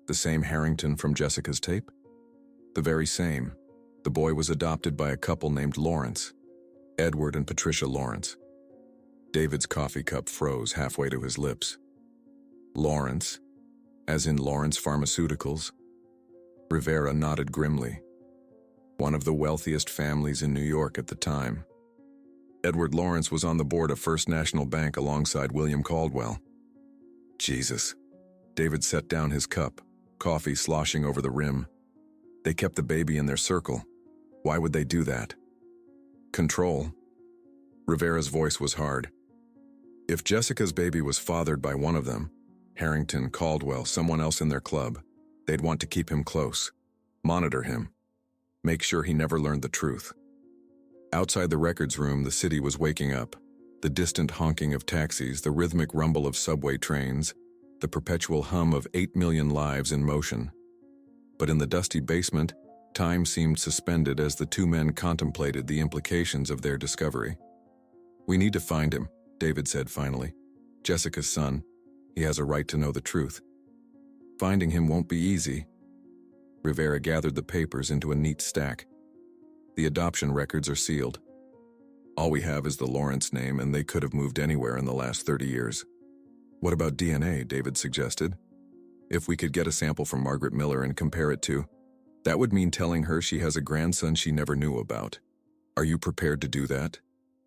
[SPEAKER 1] The same Harrington from Jessica's tape? The very same. The boy was adopted by a couple named Lawrence, Edward and Patricia Lawrence. David's coffee cup froze halfway to his lips. Lawrence, as in Lawrence Pharmaceuticals? Rivera nodded grimly. One of the wealthiest families in New York at the time. Edward Lawrence was on the board of First National Bank alongside William Caldwell. Jesus. David set down his cup, coffee sloshing over the rim. They kept the baby in their circle. Why would they do that? Control. Rivera's voice was hard. If Jessica's baby was fathered by one of them, Harrington, Caldwell, someone else in their club, they'd want to keep him close, monitor him, make sure he never learned the truth. Outside the records room, the city was waking up. The distant honking of taxis, the rhythmic rumble of subway trains, the perpetual hum of 8 million lives in motion. But in the dusty basement, time seemed suspended as the 2 men contemplated the implications of their discovery. "We need to find him," David said finally. "Jessica's son. He has a right to know the truth. Finding him won't be easy." Rivera gathered the papers into a neat stack. The adoption records are sealed. All we have is the Lawrence name, and they could have moved anywhere in the last 30 years. "What about DNA?" David suggested. "If we could get a sample from Margaret Miller and compare it to, that would mean telling her she has a grandson she never knew about. Are you prepared to do that?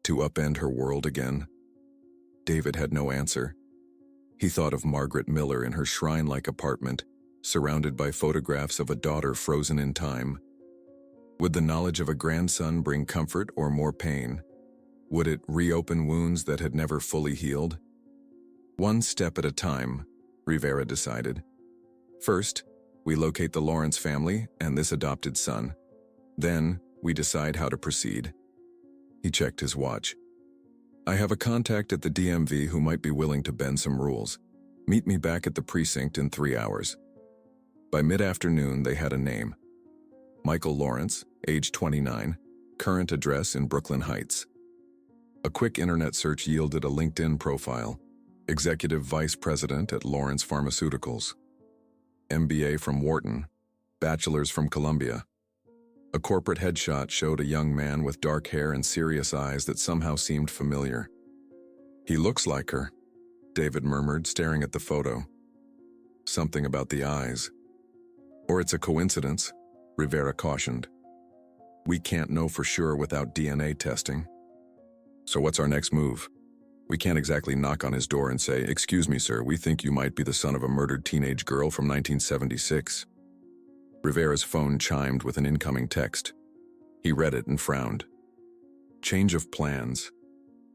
[SPEAKER 1] To upend her world again?" David had no answer. He thought of Margaret Miller in her shrine-like apartment, surrounded by photographs of a daughter frozen in time. Would the knowledge of a grandson bring comfort or more pain? Would it reopen wounds that had never fully healed? One step at a time, Rivera decided. First, we locate the Lawrence family and this adopted son. Then, we decide how to proceed. He checked his watch. I have a contact at the DMV who might be willing to bend some rules. Meet me back at the precinct in 3 hours. By mid-afternoon, they had a name. Michael Lawrence, age 29, current address in Brooklyn Heights. A quick internet search yielded a LinkedIn profile. Executive Vice President at Lawrence Pharmaceuticals. MBA from Wharton. Bachelor's from Columbia. A corporate headshot showed a young man with dark hair and serious eyes that somehow seemed familiar. He looks like her, David murmured, staring at the photo. Something about the eyes. Or it's a coincidence, Rivera cautioned. We can't know for sure without DNA testing. So what's our next move? We can't exactly knock on his door and say, "Excuse me, sir, we think you might be the son of a murdered teenage girl from 1976. Rivera's phone chimed with an incoming text. He read it and frowned. Change of plans.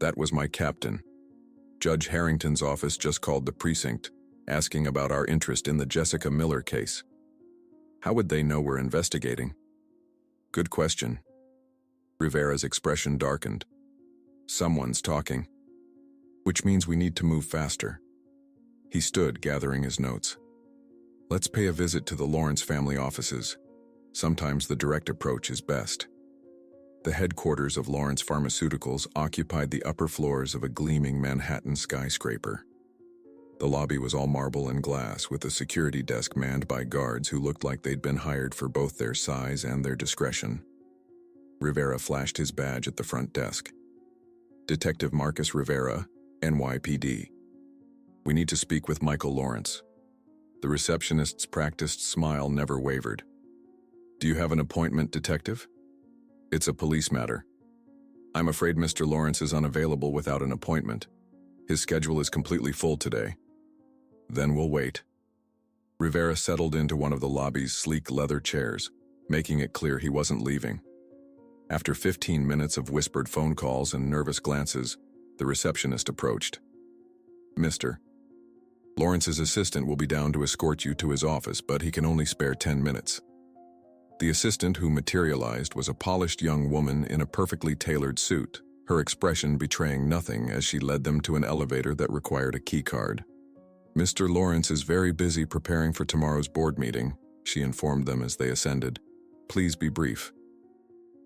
[SPEAKER 1] That was my captain. Judge Harrington's office just called the precinct, asking about our interest in the Jessica Miller case. How would they know we're investigating? Good question. Rivera's expression darkened. Someone's talking. Which means we need to move faster. He stood, gathering his notes. Let's pay a visit to the Lawrence family offices. Sometimes the direct approach is best. The headquarters of Lawrence Pharmaceuticals occupied the upper floors of a gleaming Manhattan skyscraper. The lobby was all marble and glass, with a security desk manned by guards who looked like they'd been hired for both their size and their discretion. Rivera flashed his badge at the front desk. Detective Marcus Rivera, NYPD. We need to speak with Michael Lawrence. The receptionist's practiced smile never wavered. Do you have an appointment, detective? It's a police matter. I'm afraid Mr. Lawrence is unavailable without an appointment. His schedule is completely full today. Then we'll wait. Rivera settled into one of the lobby's sleek leather chairs, making it clear he wasn't leaving. After 15 minutes of whispered phone calls and nervous glances, the receptionist approached. Mr. Lawrence's assistant will be down to escort you to his office, but he can only spare 10 minutes. The assistant who materialized was a polished young woman in a perfectly tailored suit, her expression betraying nothing as she led them to an elevator that required a key card. Mr. Lawrence is very busy preparing for tomorrow's board meeting, she informed them as they ascended. Please be brief.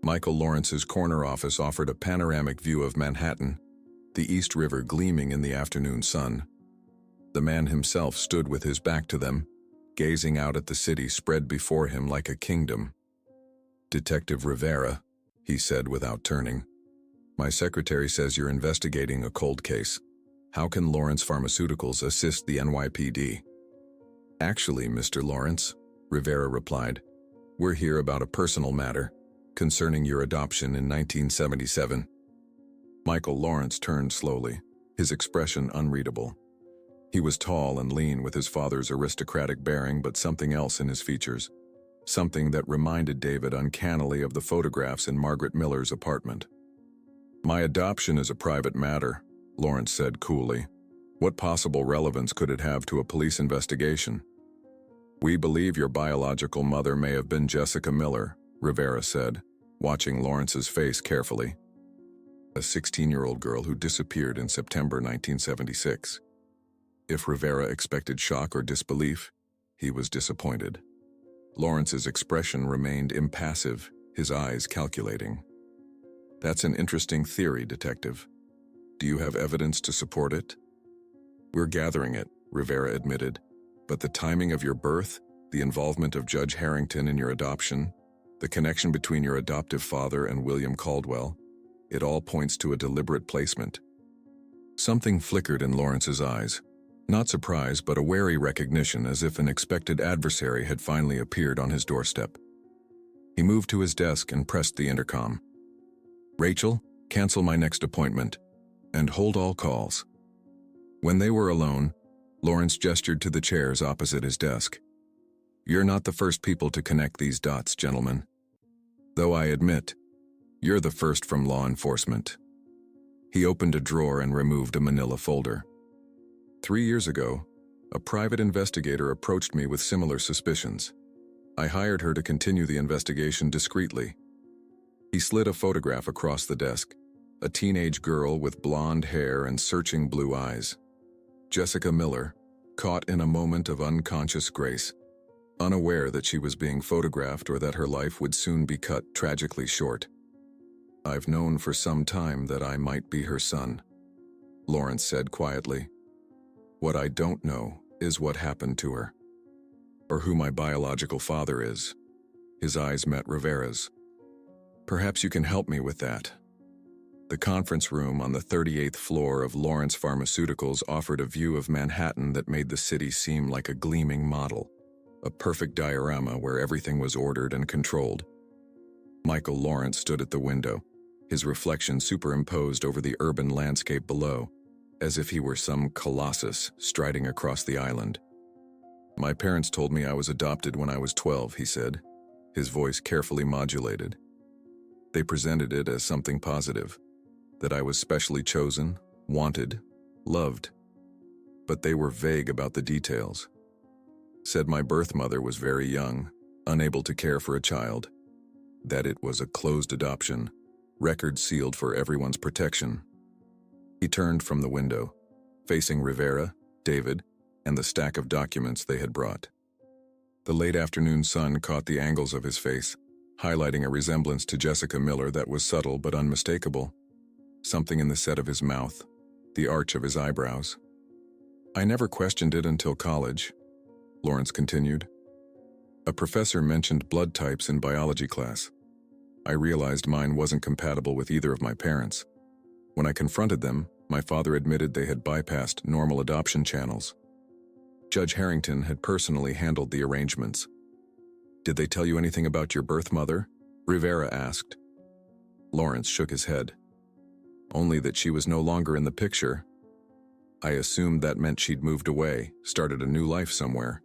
[SPEAKER 1] Michael Lawrence's corner office offered a panoramic view of Manhattan, the East River gleaming in the afternoon sun. The man himself stood with his back to them, gazing out at the city spread before him like a kingdom. Detective Rivera, he said without turning. My secretary says you're investigating a cold case. How can Lawrence Pharmaceuticals assist the NYPD? Actually, Mr. Lawrence, Rivera replied, we're here about a personal matter concerning your adoption in 1977. Michael Lawrence turned slowly, his expression unreadable. He was tall and lean with his father's aristocratic bearing, but something else in his features. Something that reminded David uncannily of the photographs in Margaret Miller's apartment. My adoption is a private matter, Lawrence said coolly. What possible relevance could it have to a police investigation? We believe your biological mother may have been Jessica Miller, Rivera said, watching Lawrence's face carefully. A 16-year-old girl who disappeared in September 1976. If Rivera expected shock or disbelief, he was disappointed. Lawrence's expression remained impassive, his eyes calculating. That's an interesting theory, detective. Do you have evidence to support it? We're gathering it, Rivera admitted, but the timing of your birth, the involvement of Judge Harrington in your adoption, the connection between your adoptive father and William Caldwell, it all points to a deliberate placement. Something flickered in Lawrence's eyes. Not surprise, but a wary recognition, as if an expected adversary had finally appeared on his doorstep. He moved to his desk and pressed the intercom. Rachel, cancel my next appointment, and hold all calls. When they were alone, Lawrence gestured to the chairs opposite his desk. You're not the first people to connect these dots, gentlemen. Though I admit, you're the first from law enforcement. He opened a drawer and removed a manila folder. 3 years ago, a private investigator approached me with similar suspicions. I hired her to continue the investigation discreetly. He slid a photograph across the desk, a teenage girl with blonde hair and searching blue eyes. Jessica Miller, caught in a moment of unconscious grace, unaware that she was being photographed or that her life would soon be cut tragically short. I've known for some time that I might be her son, Lawrence said quietly. What I don't know is what happened to her, or who my biological father is. His eyes met Rivera's. Perhaps you can help me with that. The conference room on the 38th floor of Lawrence Pharmaceuticals offered a view of Manhattan that made the city seem like a gleaming model, a perfect diorama where everything was ordered and controlled. Michael Lawrence stood at the window, his reflection superimposed over the urban landscape below, as if he were some colossus striding across the island. My parents told me I was adopted when I was 12, he said, his voice carefully modulated. They presented it as something positive, that I was specially chosen, wanted, loved. But they were vague about the details. Said my birth mother was very young, unable to care for a child, that it was a closed adoption, record sealed for everyone's protection. He turned from the window, facing Rivera, David, and the stack of documents they had brought. The late afternoon sun caught the angles of his face, highlighting a resemblance to Jessica Miller that was subtle but unmistakable. Something in the set of his mouth, the arch of his eyebrows. I never questioned it until college, Lawrence continued. A professor mentioned blood types in biology class. I realized mine wasn't compatible with either of my parents. When I confronted them, my father admitted they had bypassed normal adoption channels. Judge Harrington had personally handled the arrangements. Did they tell you anything about your birth mother? Rivera asked. Lawrence shook his head. Only that she was no longer in the picture. I assumed that meant she'd moved away, started a new life somewhere.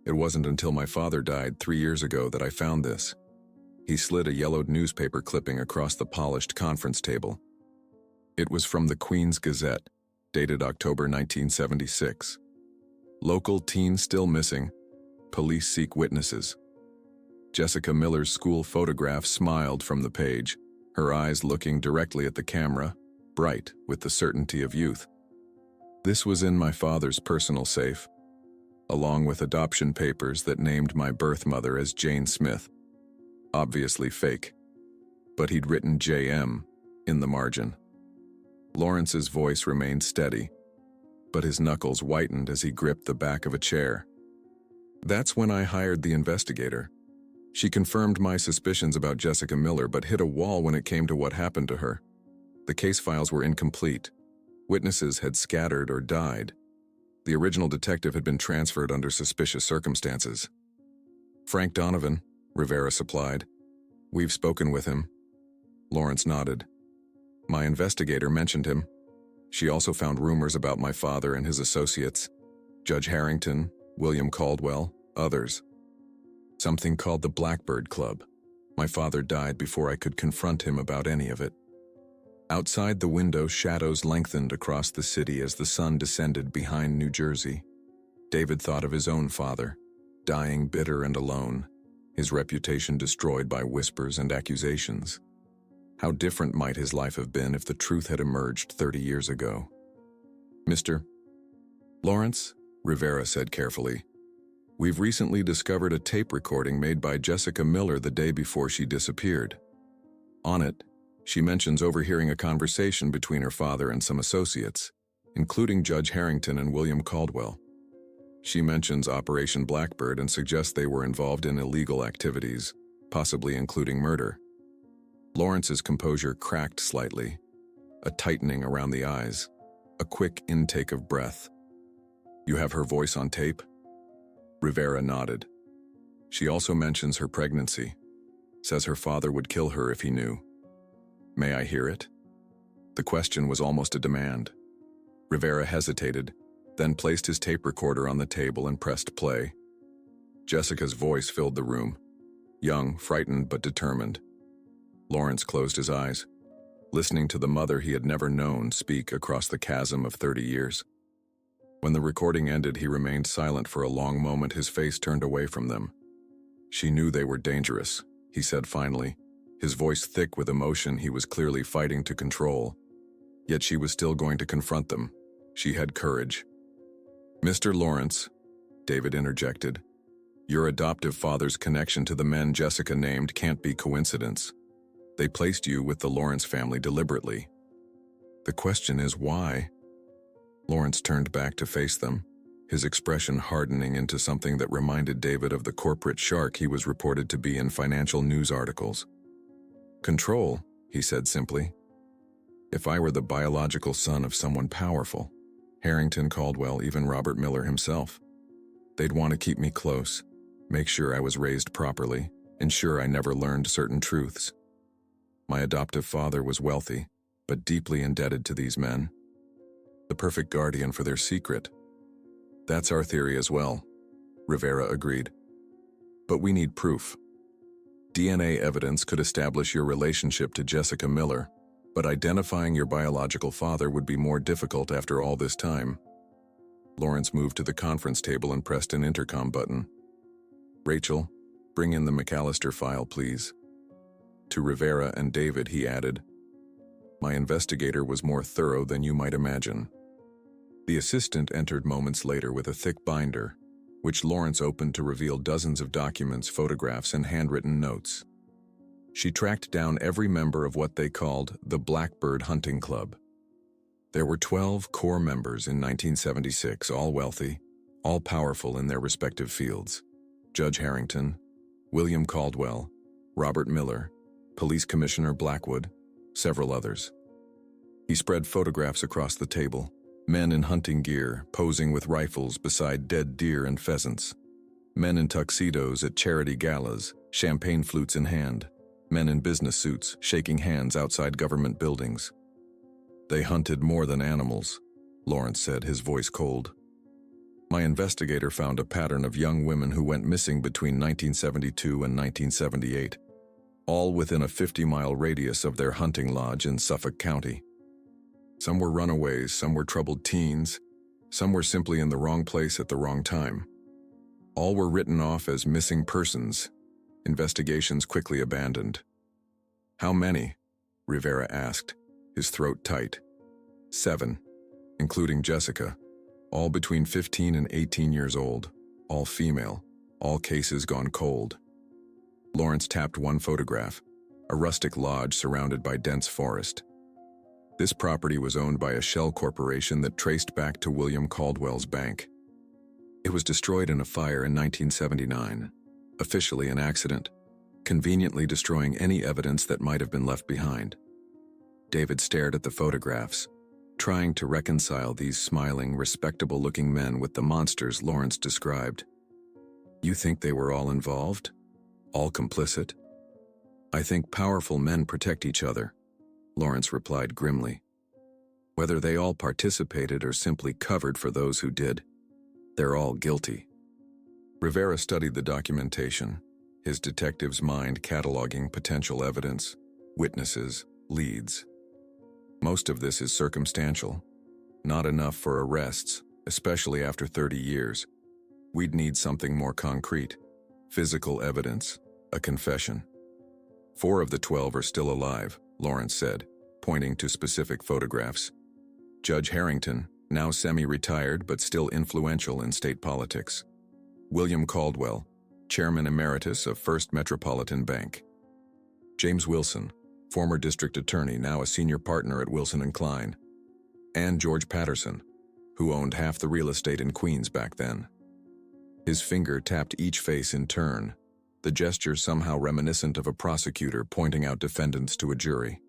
[SPEAKER 1] It wasn't until my father died 3 years ago that I found this. He slid a yellowed newspaper clipping across the polished conference table. It was from the Queen's Gazette, dated October 1976. Local teen still missing. Police seek witnesses. Jessica Miller's school photograph smiled from the page, her eyes looking directly at the camera, bright with the certainty of youth. This was in my father's personal safe, along with adoption papers that named my birth mother as Jane Smith. Obviously fake, but he'd written J.M. in the margin. Lawrence's voice remained steady, but his knuckles whitened as he gripped the back of a chair. That's when I hired the investigator. She confirmed my suspicions about Jessica Miller but hit a wall when it came to what happened to her. The case files were incomplete. Witnesses had scattered or died. The original detective had been transferred under suspicious circumstances. Frank Donovan, Rivera supplied. We've spoken with him. Lawrence nodded. My investigator mentioned him. She also found rumors about my father and his associates. Judge Harrington, William Caldwell, others. Something called the Blackbird Club. My father died before I could confront him about any of it. Outside the window, shadows lengthened across the city as the sun descended behind New Jersey. David thought of his own father, dying bitter and alone, his reputation destroyed by whispers and accusations. How different might his life have been if the truth had emerged 30 years ago? Mr. Lawrence, Rivera said carefully, we've recently discovered a tape recording made by Jessica Miller the day before she disappeared. On it, she mentions overhearing a conversation between her father and some associates, including Judge Harrington and William Caldwell. She mentions Operation Blackbird and suggests they were involved in illegal activities, possibly including murder. Lawrence's composure cracked slightly, a tightening around the eyes, a quick intake of breath. You have her voice on tape? Rivera nodded. She also mentions her pregnancy, says her father would kill her if he knew. May I hear it? The question was almost a demand. Rivera hesitated, then placed his tape recorder on the table and pressed play. Jessica's voice filled the room. Young, frightened, but determined. Lawrence closed his eyes, listening to the mother he had never known speak across the chasm of 30 years. When the recording ended, he remained silent for a long moment, his face turned away from them. She knew they were dangerous, he said finally, his voice thick with emotion he was clearly fighting to control. Yet she was still going to confront them. She had courage. "Mr. Lawrence," David interjected, "your adoptive father's connection to the men Jessica named can't be coincidence. They placed you with the Lawrence family deliberately. The question is why?" Lawrence turned back to face them, his expression hardening into something that reminded David of the corporate shark he was reported to be in financial news articles. "Control," he said simply. "If I were the biological son of someone powerful, Harrington, Caldwell, even Robert Miller himself, they'd want to keep me close, make sure I was raised properly, ensure I never learned certain truths. My adoptive father was wealthy, but deeply indebted to these men. The perfect guardian for their secret." "That's our theory as well," Rivera agreed. "But we need proof. DNA evidence could establish your relationship to Jessica Miller, but identifying your biological father would be more difficult after all this time." Lawrence moved to the conference table and pressed an intercom button. "Rachel, bring in the McAllister file, please." To Rivera and David, he added, "My investigator was more thorough than you might imagine." The assistant entered moments later with a thick binder, which Lawrence opened to reveal dozens of documents, photographs, and handwritten notes. She tracked down every member of what they called the Blackbird Hunting Club. There were 12 core members in 1976, all wealthy, all powerful in their respective fields. Judge Harrington, William Caldwell, Robert Miller, Police Commissioner Blackwood, several others. He spread photographs across the table, men in hunting gear posing with rifles beside dead deer and pheasants, men in tuxedos at charity galas, champagne flutes in hand, men in business suits shaking hands outside government buildings. "They hunted more than animals," Lawrence said, his voice cold. "My investigator found a pattern of young women who went missing between 1972 and 1978, all within a 50-mile radius of their hunting lodge in Suffolk County. Some were runaways, some were troubled teens, some were simply in the wrong place at the wrong time. All were written off as missing persons, investigations quickly abandoned." "How many?" Rivera asked, his throat tight. "7, including Jessica, all between 15 and 18 years old, all female, all cases gone cold." Lawrence tapped one photograph, a rustic lodge surrounded by dense forest. This property was owned by a shell corporation that traced back to William Caldwell's bank. It was destroyed in a fire in 1979, officially an accident, conveniently destroying any evidence that might have been left behind. David stared at the photographs, trying to reconcile these smiling, respectable-looking men with the monsters Lawrence described. "You think they were all involved? All complicit?" "I think powerful men protect each other," Lawrence replied grimly. "Whether they all participated or simply covered for those who did, they're all guilty." Rivera studied the documentation, his detective's mind cataloging potential evidence, witnesses, leads. "Most of this is circumstantial, not enough for arrests, especially after 30 years. We'd need something more concrete, physical evidence, a confession." 4 of the 12 are still alive," Lawrence said, pointing to specific photographs. "Judge Harrington, now semi-retired but still influential in state politics. William Caldwell, Chairman Emeritus of First Metropolitan Bank. James Wilson, former district attorney, now a senior partner at Wilson & Klein. And George Patterson, who owned half the real estate in Queens back then." His finger tapped each face in turn, the gesture somehow reminiscent of a prosecutor pointing out defendants to a jury.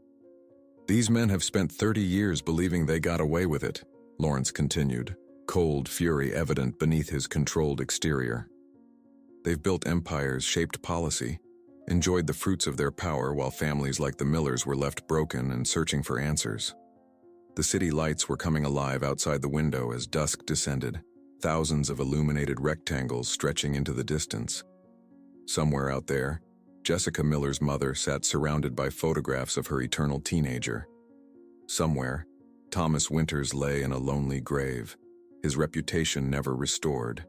[SPEAKER 1] "These men have spent 30 years believing they got away with it," Lawrence continued, cold fury evident beneath his controlled exterior. "They've built empires, shaped policy, enjoyed the fruits of their power while families like the Millers were left broken and searching for answers. The city lights were coming alive outside the window as dusk descended, thousands of illuminated rectangles stretching into the distance. Somewhere out there, Jessica Miller's mother sat surrounded by photographs of her eternal teenager. Somewhere, Thomas Winters lay in a lonely grave, his reputation never restored.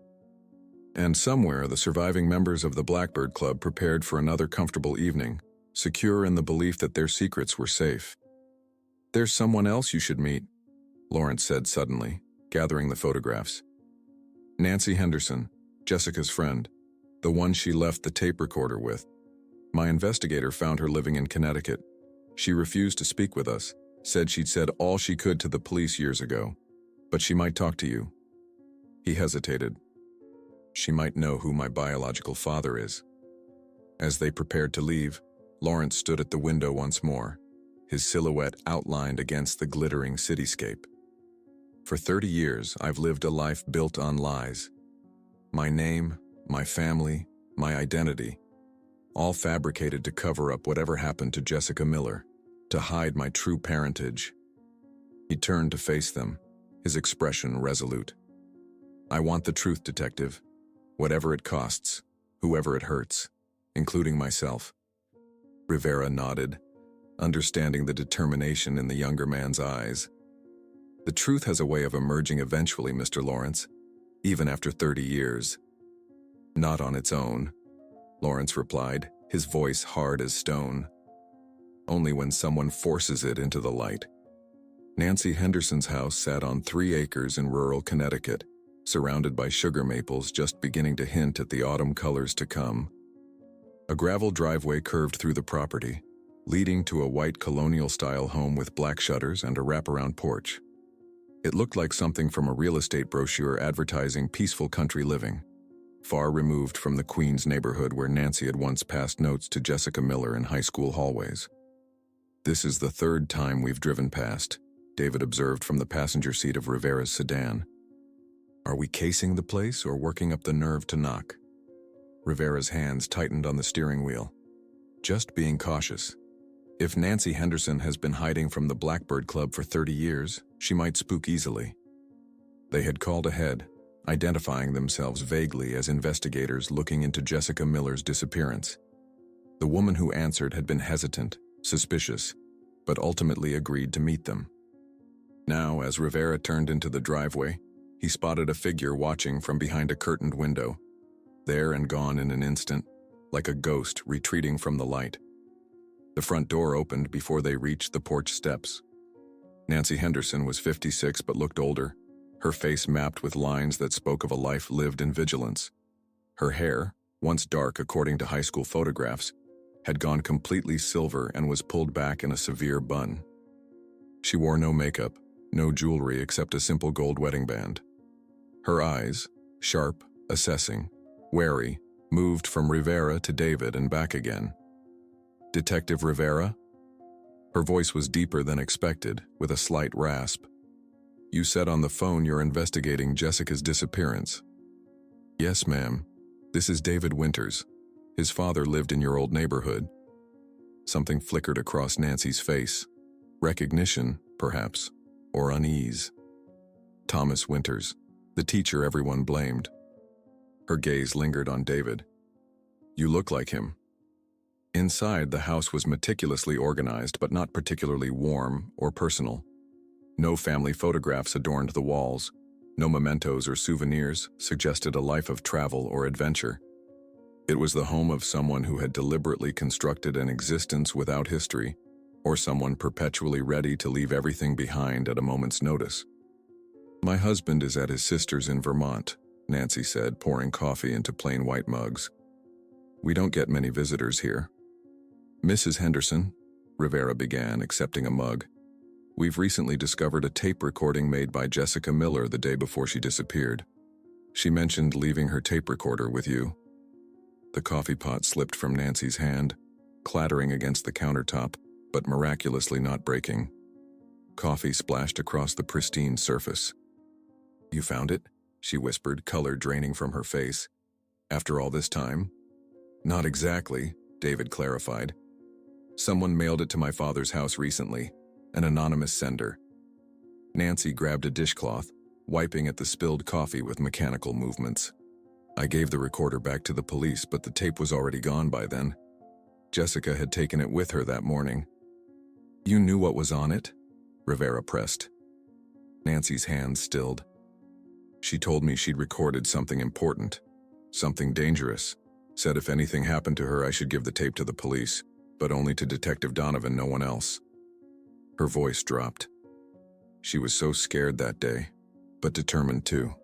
[SPEAKER 1] And somewhere, the surviving members of the Blackbird Club prepared for another comfortable evening, secure in the belief that their secrets were safe. "There's someone else you should meet," Lawrence said suddenly, gathering the photographs. "Nancy Henderson, Jessica's friend, the one she left the tape recorder with. My investigator found her living in Connecticut. She refused to speak with us, said she'd said all she could to the police years ago, but she might talk to you." He hesitated. "She might know who my biological father is." As they prepared to leave, Lawrence stood at the window once more, his silhouette outlined against the glittering cityscape. "For 30 years, I've lived a life built on lies. My name, my family, my identity, all fabricated to cover up whatever happened to Jessica Miller, to hide my true parentage." He turned to face them, his expression resolute. "I want the truth, detective, whatever it costs, whoever it hurts, including myself." Rivera nodded, understanding the determination in the younger man's eyes. "The truth has a way of emerging eventually, Mr. Lawrence, even after 30 years. Not on its own," Lawrence replied, his voice hard as stone. "Only when someone forces it into the light." Nancy Henderson's house sat on 3 acres in rural Connecticut, surrounded by sugar maples just beginning to hint at the autumn colors to come. A gravel driveway curved through the property, leading to a white colonial-style home with black shutters and a wraparound porch. It looked like something from a real estate brochure advertising peaceful country living, far removed from the Queens neighborhood where Nancy had once passed notes to Jessica Miller in high school hallways. "This is the 3rd time we've driven past," David observed from the passenger seat of Rivera's sedan. "Are we casing the place or working up the nerve to knock?" Rivera's hands tightened on the steering wheel. "Just being cautious. If Nancy Henderson has been hiding from the Blackbird Club for 30 years, she might spook easily." They had called ahead, identifying themselves vaguely as investigators looking into Jessica Miller's disappearance. The woman who answered had been hesitant, suspicious, but ultimately agreed to meet them. Now, as Rivera turned into the driveway, he spotted a figure watching from behind a curtained window, there and gone in an instant, like a ghost retreating from the light. The front door opened before they reached the porch steps. Nancy Henderson was 56 but looked older, her face mapped with lines that spoke of a life lived in vigilance. Her hair, once dark according to high school photographs, had gone completely silver and was pulled back in a severe bun. She wore no makeup, no jewelry except a simple gold wedding band. Her eyes, sharp, assessing, wary, moved from Rivera to David and back again. "Detective Rivera?" Her voice was deeper than expected, with a slight rasp. "You said on the phone you're investigating Jessica's disappearance." "Yes, ma'am. This is David Winters. His father lived in your old neighborhood." Something flickered across Nancy's face. Recognition, perhaps, or unease. Thomas Winters, the teacher everyone blamed. Her gaze lingered on David. "You look like him." Inside, the house was meticulously organized but not particularly warm or personal. No family photographs adorned the walls. No mementos or souvenirs suggested a life of travel or adventure. It was the home of someone who had deliberately constructed an existence without history, or someone perpetually ready to leave everything behind at a moment's notice. "My husband is at his sister's in Vermont," Nancy said, pouring coffee into plain white mugs. "We don't get many visitors here." "Mrs. Henderson," Rivera began, accepting a mug, "we've recently discovered a tape recording made by Jessica Miller the day before she disappeared. She mentioned leaving her tape recorder with you." The coffee pot slipped from Nancy's hand, clattering against the countertop, but miraculously not breaking. Coffee splashed across the pristine surface. "You found it?" she whispered, color draining from her face. "After all this time?" "Not exactly," David clarified. "Someone mailed it to my father's house recently, an anonymous sender." Nancy grabbed a dishcloth, wiping at the spilled coffee with mechanical movements. I gave the recorder back to the police, but the tape was already gone by then. Jessica had taken it with her that morning. You knew what was on it? Rivera pressed. Nancy's hands stilled. She told me she'd recorded something important, something dangerous. Said if anything happened to her, I should give the tape to the police, but only to Detective Donovan, no one else. Her voice dropped. She was so scared that day, but determined too.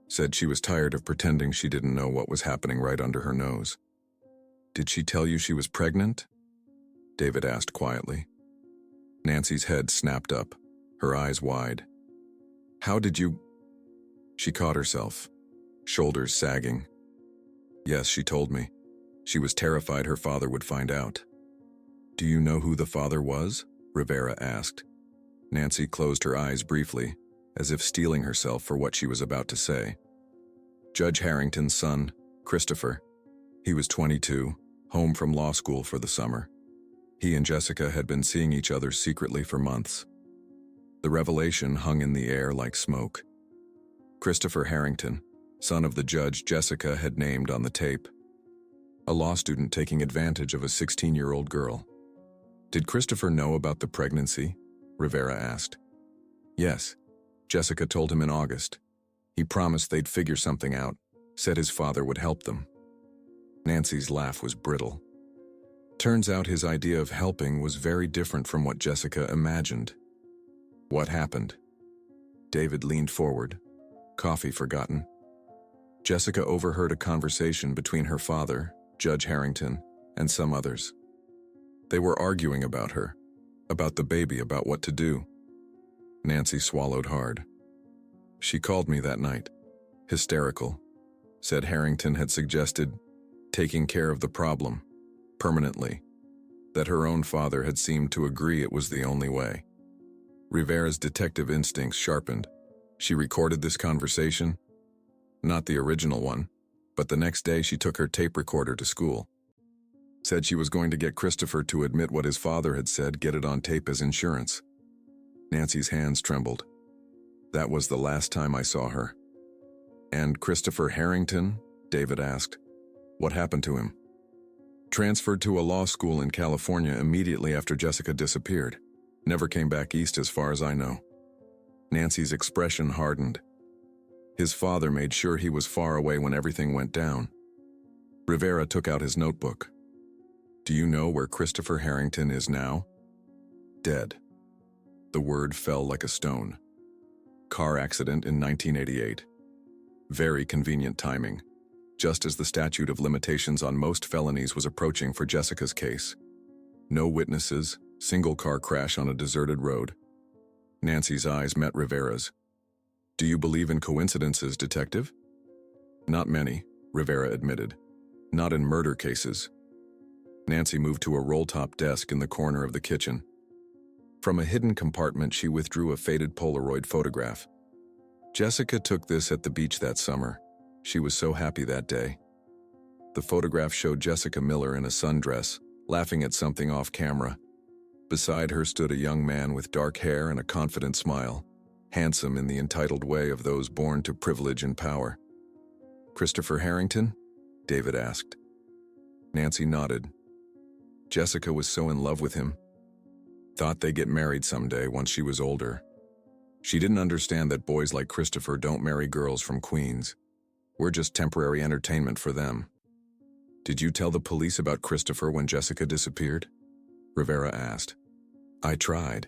[SPEAKER 1] Said she was tired of pretending she didn't know what was happening right under her nose. Did she tell you she was pregnant? David asked quietly. Nancy's head snapped up, her eyes wide. How did you... She caught herself, shoulders sagging. Yes, she told me. She was terrified her father would find out. Do you know who the father was? Rivera asked. Nancy closed her eyes briefly, as if steeling herself for what she was about to say. Judge Harrington's son, Christopher. He was 22, home from law school for the summer. He and Jessica had been seeing each other secretly for months. The revelation hung in the air like smoke. Christopher Harrington, son of the judge Jessica had named on the tape. A law student taking advantage of a 16-year-old girl. Did Christopher know about the pregnancy? Rivera asked. Yes. Jessica told him in August. He promised they'd figure something out, said his father would help them. Nancy's laugh was brittle. Turns out his idea of helping was very different from what Jessica imagined. What happened? David leaned forward, coffee forgotten. Jessica overheard a conversation between her father, Judge Harrington, and some others. They were arguing about her, about the baby, about what to do. Nancy swallowed hard. She called me that night, hysterical. Said Harrington had suggested taking care of the problem, permanently. That her own father had seemed to agree it was the only way. Rivera's detective instincts sharpened. She recorded this conversation. Not the original one, but the next day she took her tape recorder to school. Said she was going to get Christopher to admit what his father had said, get it on tape as insurance. Nancy's hands trembled. That was the last time I saw her. And Christopher Harrington? David asked. What happened to him? Transferred to a law school in California immediately after Jessica disappeared. Never came back east as far as I know. Nancy's expression hardened. His father made sure he was far away when everything went down. Rivera took out his notebook. Do you know where Christopher Harrington is now? Dead. The word fell like a stone. Car accident in 1988. Very convenient timing, just as the statute of limitations on most felonies was approaching for Jessica's case. No witnesses, single car crash on a deserted road. Nancy's eyes met Rivera's. Do you believe in coincidences, detective? Not many, Rivera admitted. Not in murder cases. Nancy moved to a roll-top desk in the corner of the kitchen. From a hidden compartment, she withdrew a faded Polaroid photograph. Jessica took this at the beach that summer. She was so happy that day. The photograph showed Jessica Miller in a sundress, laughing at something off camera. Beside her stood a young man with dark hair and a confident smile, handsome in the entitled way of those born to privilege and power. Christopher Harrington? David asked. Nancy nodded. Jessica was so in love with him. Thought they'd get married someday once she was older. She didn't understand that boys like Christopher don't marry girls from Queens. We're just temporary entertainment for them. Did you tell the police about Christopher when Jessica disappeared? Rivera asked. I tried.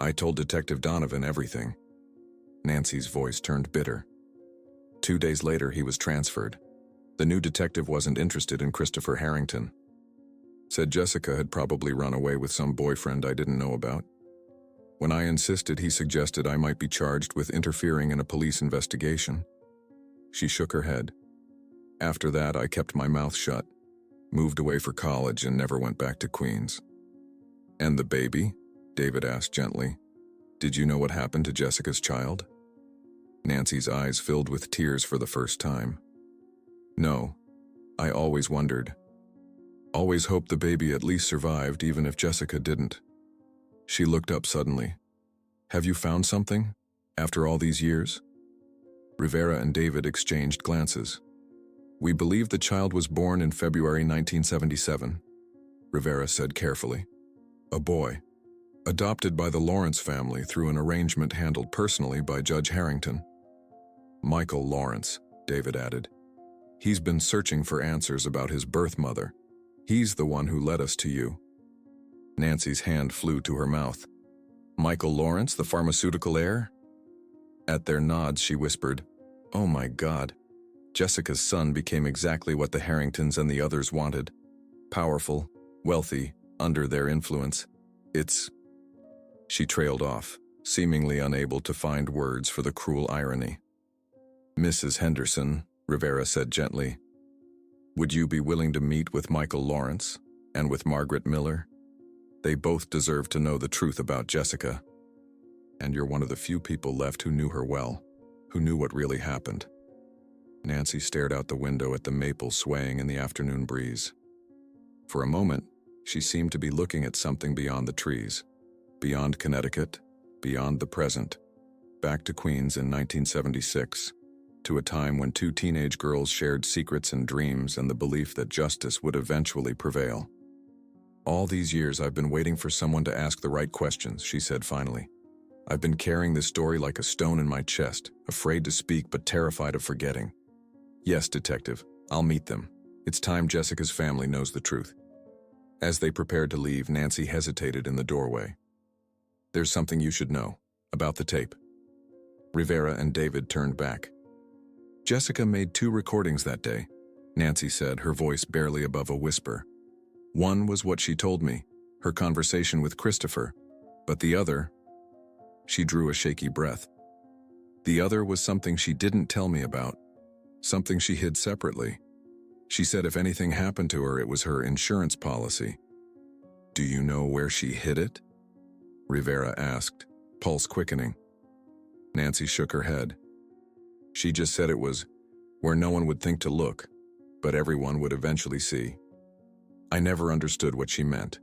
[SPEAKER 1] I told Detective Donovan everything. Nancy's voice turned bitter. 2 days later, he was transferred. The new detective wasn't interested in Christopher Harrington. Said Jessica had probably run away with some boyfriend I didn't know about. When I insisted, he suggested I might be charged with interfering in a police investigation. She shook her head. After that, I kept my mouth shut, moved away for college, and never went back to Queens. And the baby? David asked gently. Did you know what happened to Jessica's child? Nancy's eyes filled with tears for the first time. No, I always wondered. Always hoped the baby at least survived, even if Jessica didn't. She looked up suddenly. Have you found something? After all these years? Rivera and David exchanged glances. "We believe the child was born in February 1977, Rivera said carefully. "A boy, adopted by the Lawrence family through an arrangement handled personally by Judge Harrington." "Michael Lawrence," David added. "He's been searching for answers about his birth mother. He's the one who led us to you." Nancy's hand flew to her mouth. "Michael Lawrence, the pharmaceutical heir?" At their nods, she whispered, "Oh my God." Jessica's son became exactly what the Harringtons and the others wanted. Powerful, wealthy, under their influence. It's... She trailed off, seemingly unable to find words for the cruel irony. "Mrs. Henderson," Rivera said gently, "would you be willing to meet with Michael Lawrence and with Margaret Miller? They both deserve to know the truth about Jessica. And you're one of the few people left who knew her well, who knew what really happened." Nancy stared out the window at the maples swaying in the afternoon breeze. For a moment, she seemed to be looking at something beyond the trees, beyond Connecticut, beyond the present, back to Queens in 1976, to a time when two teenage girls shared secrets and dreams and the belief that justice would eventually prevail. "All these years I've been waiting for someone to ask the right questions," she said finally. "I've been carrying this story like a stone in my chest, afraid to speak but terrified of forgetting. Yes, Detective, I'll meet them. It's time Jessica's family knows the truth." As they prepared to leave, Nancy hesitated in the doorway. "There's something you should know about the tape." Rivera and David turned back. "Jessica made 2 recordings that day," Nancy said, her voice barely above a whisper. "One was what she told me, her conversation with Christopher, but the other..." She drew a shaky breath. "The other was something she didn't tell me about, something she hid separately. She said if anything happened to her, it was her insurance policy." "Do you know where she hid it?" Rivera asked, pulse quickening. Nancy shook her head. "She just said it was where no one would think to look, but everyone would eventually see." I never understood what she meant.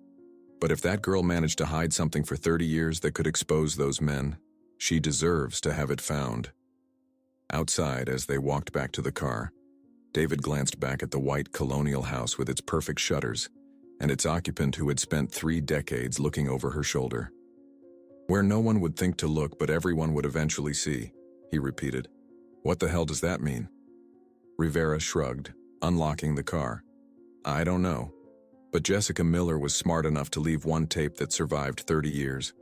[SPEAKER 1] But if that girl managed to hide something for 30 years that could expose those men, she deserves to have it found. Outside, as they walked back to the car, David glanced back at the white colonial house with its perfect shutters and its occupant who had spent 3 decades looking over her shoulder. "Where no one would think to look, but everyone would eventually see," he repeated. "What the hell does that mean?" Rivera shrugged, unlocking the car. "I don't know. But Jessica Miller was smart enough to leave one tape that survived 30 years.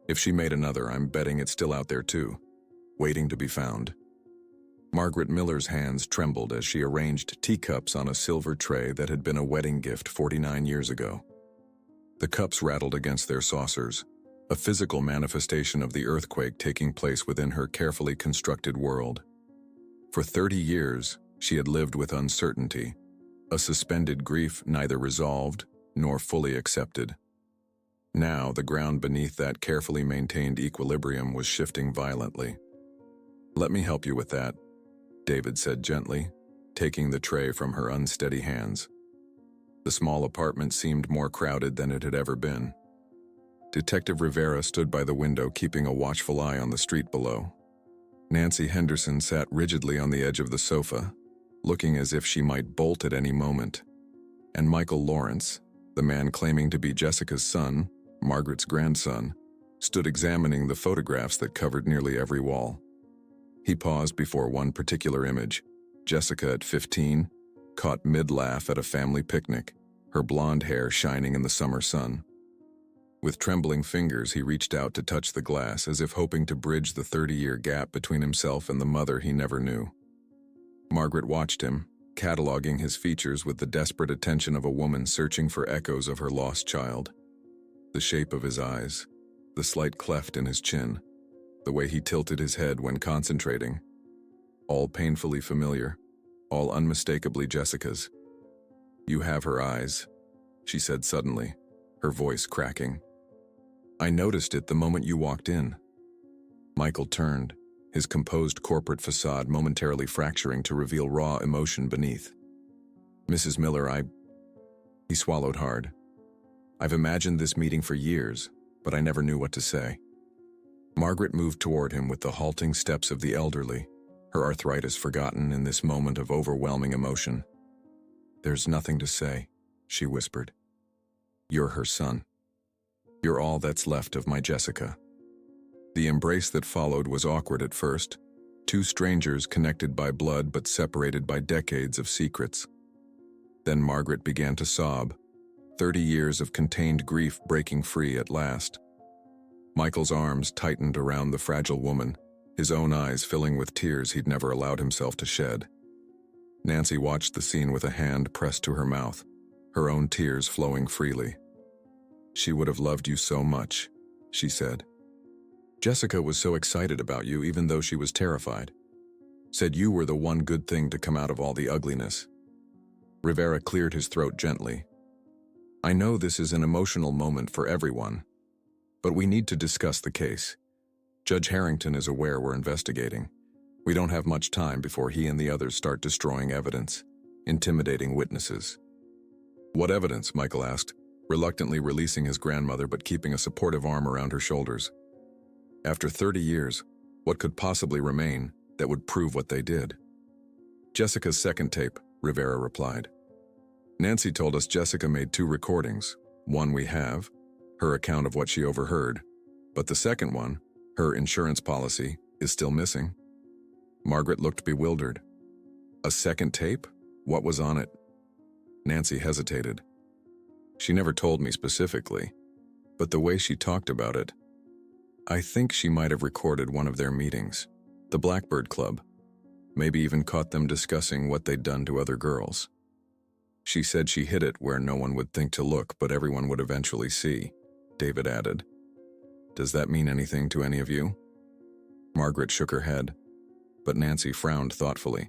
[SPEAKER 1] If she made another, I'm betting it's still out there too, waiting to be found." Margaret Miller's hands trembled as she arranged teacups on a silver tray that had been a wedding gift 49 years ago. The cups rattled against their saucers, a physical manifestation of the earthquake taking place within her carefully constructed world. For 30 years, she had lived with uncertainty, a suspended grief neither resolved nor fully accepted. Now, the ground beneath that carefully maintained equilibrium was shifting violently. "Let me help you with that," David said gently, taking the tray from her unsteady hands. The small apartment seemed more crowded than it had ever been. Detective Rivera stood by the window, keeping a watchful eye on the street below. Nancy Henderson sat rigidly on the edge of the sofa, looking as if she might bolt at any moment. And Michael Lawrence, the man claiming to be Jessica's son, Margaret's grandson, stood examining the photographs that covered nearly every wall. He paused before one particular image, Jessica at 15, caught mid-laugh at a family picnic, her blonde hair shining in the summer sun. With trembling fingers, he reached out to touch the glass as if hoping to bridge the 30-year gap between himself and the mother he never knew. Margaret watched him, cataloging his features with the desperate attention of a woman searching for echoes of her lost child. The shape of his eyes, the slight cleft in his chin, the way he tilted his head when concentrating. All painfully familiar, all unmistakably Jessica's. "You have her eyes," she said suddenly, her voice cracking. "I noticed it the moment you walked in." Michael turned, his composed corporate facade momentarily fracturing to reveal raw emotion beneath. "Mrs. Miller, He swallowed hard. "I've imagined this meeting for years, but I never knew what to say." Margaret moved toward him with the halting steps of the elderly, her arthritis forgotten in this moment of overwhelming emotion. "There's nothing to say," she whispered. "You're her son. You're all that's left of my Jessica." The embrace that followed was awkward at first, two strangers connected by blood but separated by decades of secrets. Then Margaret began to sob, 30 years of contained grief breaking free at last. Michael's arms tightened around the fragile woman, his own eyes filling with tears he'd never allowed himself to shed. Nancy watched the scene with a hand pressed to her mouth, her own tears flowing freely. "She would have loved you so much," she said. "Jessica was so excited about you even though she was terrified. Said you were the one good thing to come out of all the ugliness." Rivera cleared his throat gently. "I know this is an emotional moment for everyone, but we need to discuss the case. Judge Harrington is aware we're investigating. We don't have much time before he and the others start destroying evidence, intimidating witnesses." "What evidence?" Michael asked, reluctantly releasing his grandmother but keeping a supportive arm around her shoulders. "After 30 years, what could possibly remain that would prove what they did?" "Jessica's second tape," Rivera replied. "Nancy told us Jessica made 2 recordings. One we have, her account of what she overheard, but the second one, her insurance policy, is still missing." Margaret looked bewildered. "A second tape? What was on it?" Nancy hesitated. "She never told me specifically, but the way she talked about it, I think she might have recorded one of their meetings, the Blackbird Club, maybe even caught them discussing what they'd done to other girls. She said she hid it where no one would think to look, but everyone would eventually see," David added. "Does that mean anything to any of you?" Margaret shook her head, but Nancy frowned thoughtfully.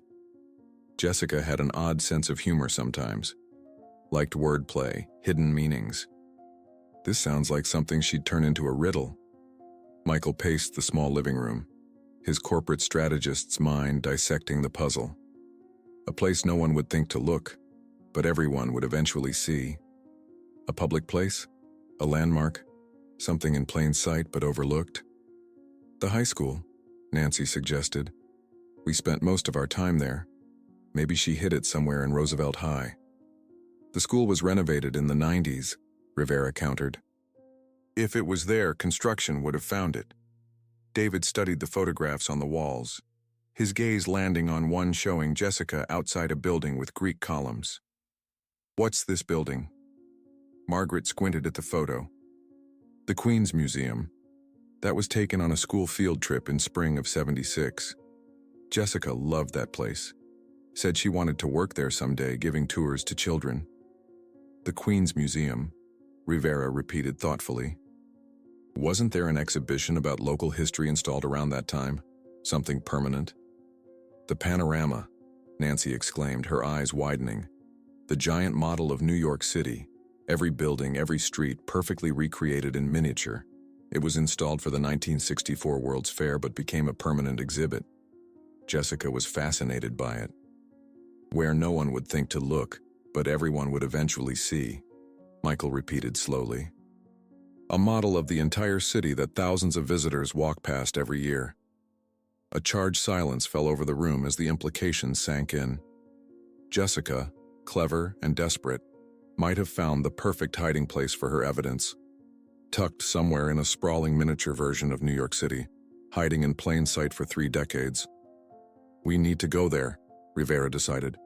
[SPEAKER 1] Jessica had an odd sense of humor sometimes. Liked wordplay, hidden meanings. This sounds like something she'd turn into a riddle. Michael paced the small living room, his corporate strategist's mind dissecting the puzzle. A place no one would think to look, but everyone would eventually see. A public place? A landmark? Something in plain sight but overlooked? "The high school," Nancy suggested. "We spent most of our time there. Maybe she hid it somewhere in Roosevelt High." "The school was renovated in the 90s, Rivera countered. "If it was there, construction would have found it." David studied the photographs on the walls, his gaze landing on one showing Jessica outside a building with Greek columns. "What's this building?" Margaret squinted at the photo. "The Queen's Museum. That was taken on a school field trip in spring of '76. Jessica loved that place. Said she wanted to work there someday, giving tours to children." "The Queen's Museum," Rivera repeated thoughtfully. "Wasn't there an exhibition about local history installed around that time? Something permanent?" "The panorama," Nancy exclaimed, her eyes widening. "The giant model of New York City. Every building, every street, perfectly recreated in miniature. It was installed for the 1964 World's Fair but became a permanent exhibit. Jessica was fascinated by it. Where no one would think to look, but everyone would eventually see," Michael repeated slowly. "A model of the entire city that thousands of visitors walk past every year." A charged silence fell over the room as the implications sank in. Jessica, clever and desperate, might have found the perfect hiding place for her evidence. Tucked somewhere in a sprawling miniature version of New York City, hiding in plain sight for 3 decades. "We need to go there," Rivera decided.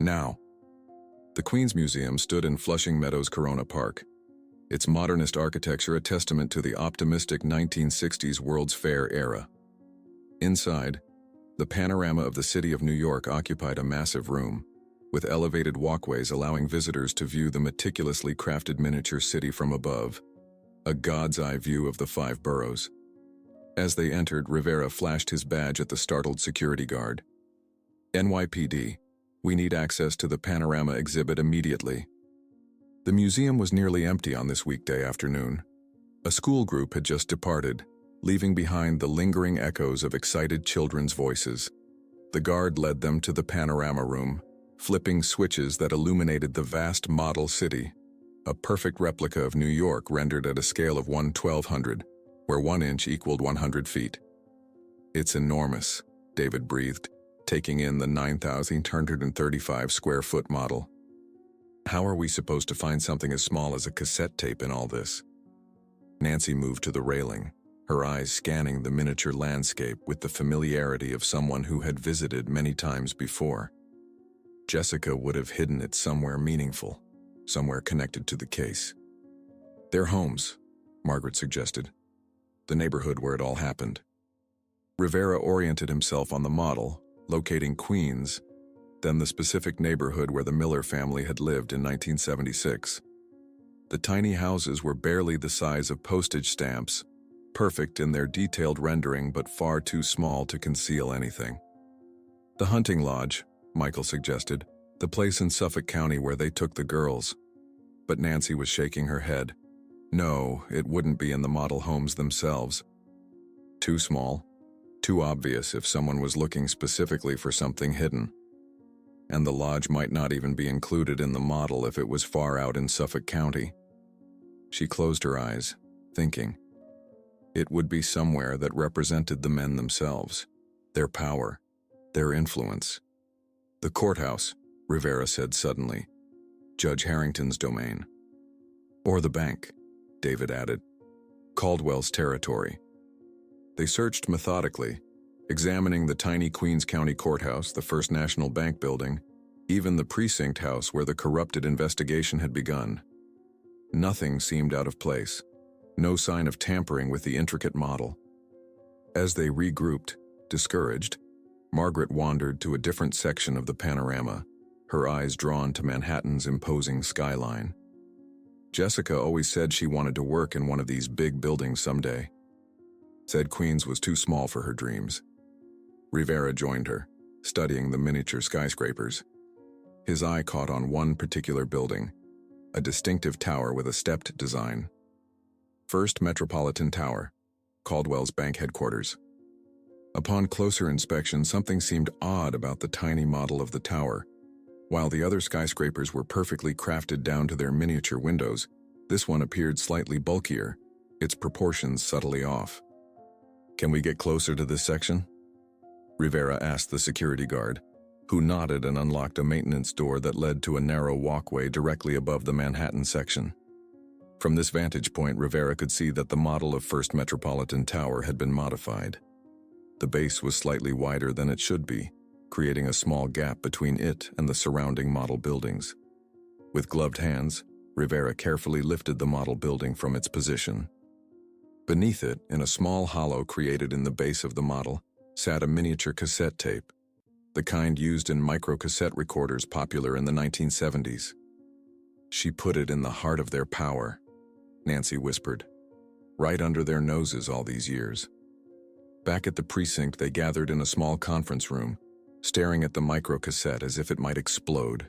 [SPEAKER 1] "Now." The Queen's Museum stood in Flushing Meadows Corona Park, its modernist architecture a testament to the optimistic 1960s World's Fair era. Inside, the panorama of the city of New York occupied a massive room, with elevated walkways allowing visitors to view the meticulously crafted miniature city from above, a god's-eye view of the 5 boroughs. As they entered, Rivera flashed his badge at the startled security guard. "NYPD. We need access to the panorama exhibit immediately." The museum was nearly empty on this weekday afternoon. A school group had just departed, leaving behind the lingering echoes of excited children's voices. The guard led them to the panorama room, flipping switches that illuminated the vast model city, a perfect replica of New York rendered at a scale of 1/1200, where 1 inch equaled 100 feet. "It's enormous," David breathed, taking in the 9,235 square foot model. How are we supposed to find something as small as a cassette tape in all this? Nancy moved to the railing, her eyes scanning the miniature landscape with the familiarity of someone who had visited many times before. Jessica would have hidden it somewhere meaningful, somewhere connected to the case. Their homes, Margaret suggested. The neighborhood where it all happened. Rivera oriented himself on the model, locating Queens, then the specific neighborhood where the Miller family had lived in 1976. The tiny houses were barely the size of postage stamps, perfect in their detailed rendering but far too small to conceal anything. The hunting lodge, Michael suggested, the place in Suffolk County where they took the girls. But Nancy was shaking her head. No, it wouldn't be in the model homes themselves. Too small, too obvious if someone was looking specifically for something hidden. And the lodge might not even be included in the model if it was far out in Suffolk County. She closed her eyes, thinking. It would be somewhere that represented the men themselves, their power, their influence. The courthouse, Rivera said suddenly. Judge Harrington's domain. Or the bank, David added. Caldwell's territory. They searched methodically, examining the tiny Queens County Courthouse, the First National Bank building, even the precinct house where the corrupted investigation had begun. Nothing seemed out of place, no sign of tampering with the intricate model. As they regrouped, discouraged, Margaret wandered to a different section of the panorama, her eyes drawn to Manhattan's imposing skyline. Jessica always said she wanted to work in one of these big buildings someday. Said Queens was too small for her dreams. Rivera joined her, studying the miniature skyscrapers. His eye caught on one particular building, a distinctive tower with a stepped design. First Metropolitan Tower, Caldwell's bank headquarters. Upon closer inspection, something seemed odd about the tiny model of the tower. While the other skyscrapers were perfectly crafted down to their miniature windows, this one appeared slightly bulkier, its proportions subtly off. Can we get closer to this section? Rivera asked the security guard, who nodded and unlocked a maintenance door that led to a narrow walkway directly above the Manhattan section. From this vantage point, Rivera could see that the model of First Metropolitan Tower had been modified. The base was slightly wider than it should be, creating a small gap between it and the surrounding model buildings. With gloved hands, Rivera carefully lifted the model building from its position. Beneath it, in a small hollow created in the base of the model, sat a miniature cassette tape, the kind used in microcassette recorders popular in the 1970s. She put it in the heart of their power, Nancy whispered, right under their noses all these years. Back at the precinct, they gathered in a small conference room, staring at the microcassette as if it might explode.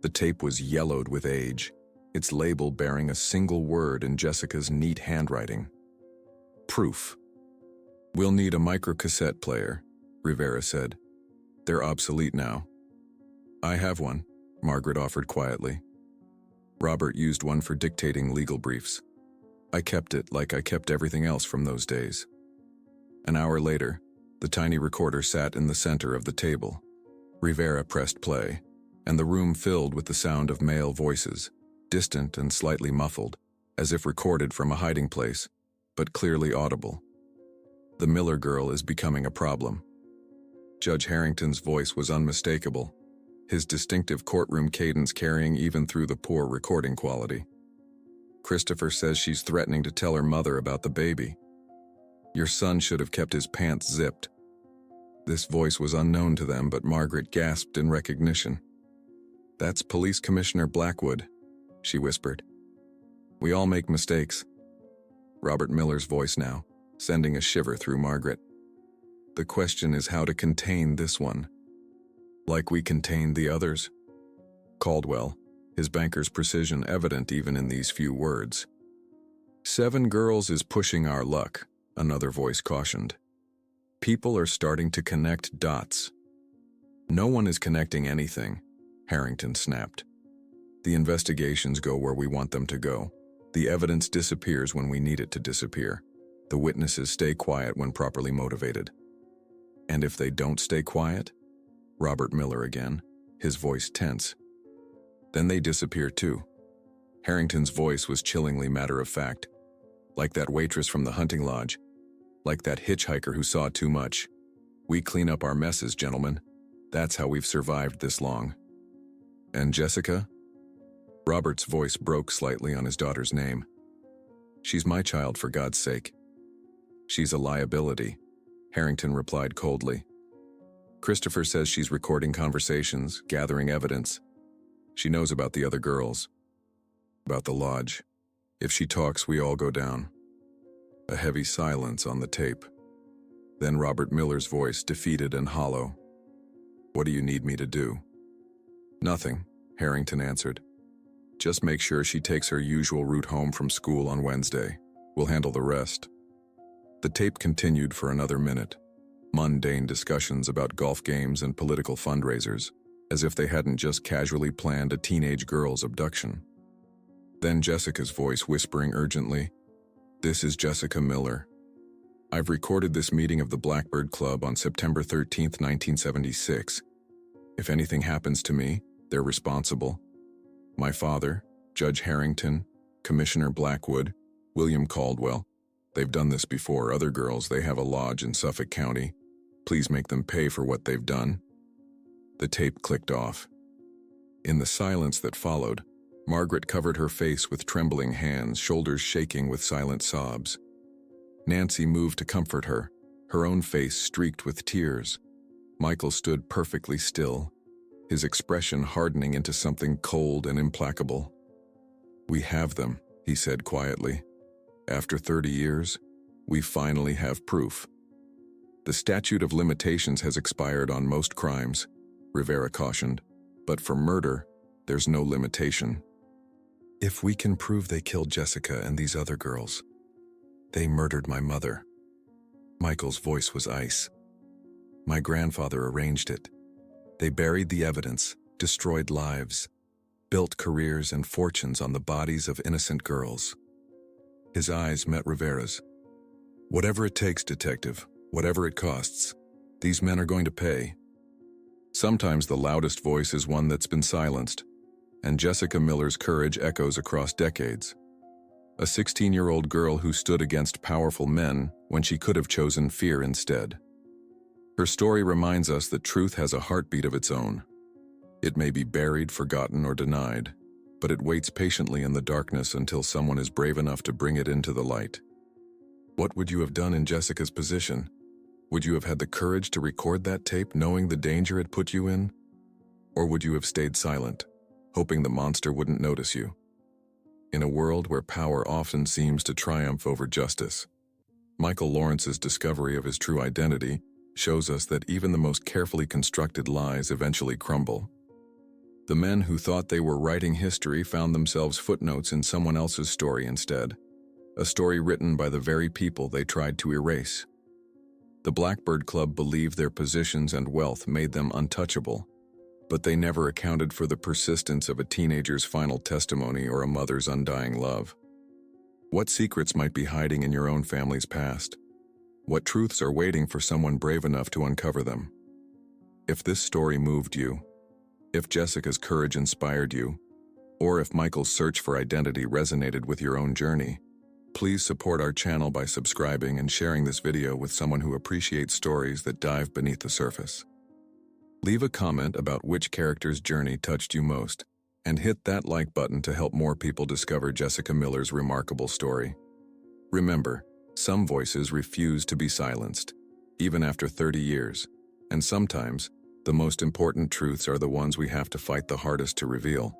[SPEAKER 1] The tape was yellowed with age, its label bearing a single word in Jessica's neat handwriting. Proof. We'll need a microcassette player, Rivera said. They're obsolete now. I have one, Margaret offered quietly. Robert used one for dictating legal briefs. I kept it like I kept everything else from those days. An hour later, the tiny recorder sat in the center of the table. Rivera pressed play, and the room filled with the sound of male voices, distant and slightly muffled, as if recorded from a hiding place, but clearly audible. The Miller girl is becoming a problem. Judge Harrington's voice was unmistakable, his distinctive courtroom cadence carrying even through the poor recording quality. Christopher says she's threatening to tell her mother about the baby. Your son should have kept his pants zipped. This voice was unknown to them, but Margaret gasped in recognition. That's Police Commissioner Blackwood, she whispered. We all make mistakes. Robert Miller's voice now, sending a shiver through Margaret. The question is how to contain this one. Like we contained the others. Caldwell, his banker's precision evident even in these few words. 7 girls is pushing our luck, another voice cautioned. People are starting to connect dots. No one is connecting anything, Harrington snapped. The investigations go where we want them to go. The evidence disappears when we need it to disappear. The witnesses stay quiet when properly motivated. And if they don't stay quiet? Robert Miller again, his voice tense. Then they disappear too. Harrington's voice was chillingly matter-of-fact, like that waitress from the hunting lodge, like that hitchhiker who saw too much. We clean up our messes, gentlemen. That's how we've survived this long. And Jessica? Robert's voice broke slightly on his daughter's name. She's my child, for God's sake. She's a liability, Harrington replied coldly. Christopher says she's recording conversations, gathering evidence. She knows about the other girls, about the lodge. If she talks, we all go down. A heavy silence on the tape. Then Robert Miller's voice, defeated and hollow. What do you need me to do? Nothing, Harrington answered. Just make sure she takes her usual route home from school on Wednesday. We'll handle the rest. The tape continued for another minute. Mundane discussions about golf games and political fundraisers, as if they hadn't just casually planned a teenage girl's abduction. Then Jessica's voice whispering urgently, "This is Jessica Miller. I've recorded this meeting of the Blackbird Club on September 13th, 1976. If anything happens to me, they're responsible. My father, Judge Harrington, Commissioner Blackwood, William Caldwell. They've done this before. Other girls, they have a lodge in Suffolk County. Please make them pay for what they've done." The tape clicked off. In the silence that followed, Margaret covered her face with trembling hands, shoulders shaking with silent sobs. Nancy moved to comfort her, her own face streaked with tears. Michael stood perfectly still, his expression hardening into something cold and implacable. "We have them," he said quietly. "After 30 years, we finally have proof. The statute of limitations has expired on most crimes," Rivera cautioned, "but for murder, there's no limitation. If we can prove they killed Jessica and these other girls, they murdered my mother." Michael's voice was ice. "My grandfather arranged it. They buried the evidence, destroyed lives, built careers and fortunes on the bodies of innocent girls." His eyes met Rivera's. "Whatever it takes, detective, whatever it costs, these men are going to pay." Sometimes the loudest voice is one that's been silenced, and Jessica Miller's courage echoes across decades. A 16-year-old girl who stood against powerful men when she could have chosen fear instead. Her story reminds us that truth has a heartbeat of its own. It may be buried, forgotten, or denied, but it waits patiently in the darkness until someone is brave enough to bring it into the light. What would you have done in Jessica's position? Would you have had the courage to record that tape knowing the danger it put you in? Or would you have stayed silent, hoping the monster wouldn't notice you? In a world where power often seems to triumph over justice, Michael Lawrence's discovery of his true identity shows us that even the most carefully constructed lies eventually crumble. The men who thought they were writing history found themselves footnotes in someone else's story instead, a story written by the very people they tried to erase. The Blackbird Club believed their positions and wealth made them untouchable, but they never accounted for the persistence of a teenager's final testimony or a mother's undying love. What secrets might be hiding in your own family's past? What truths are waiting for someone brave enough to uncover them? If this story moved you, if Jessica's courage inspired you, or if Michael's search for identity resonated with your own journey, please support our channel by subscribing and sharing this video with someone who appreciates stories that dive beneath the surface. Leave a comment about which character's journey touched you most, and hit that like button to help more people discover Jessica Miller's remarkable story. Remember, some voices refuse to be silenced, even after 30 years, and sometimes, the most important truths are the ones we have to fight the hardest to reveal.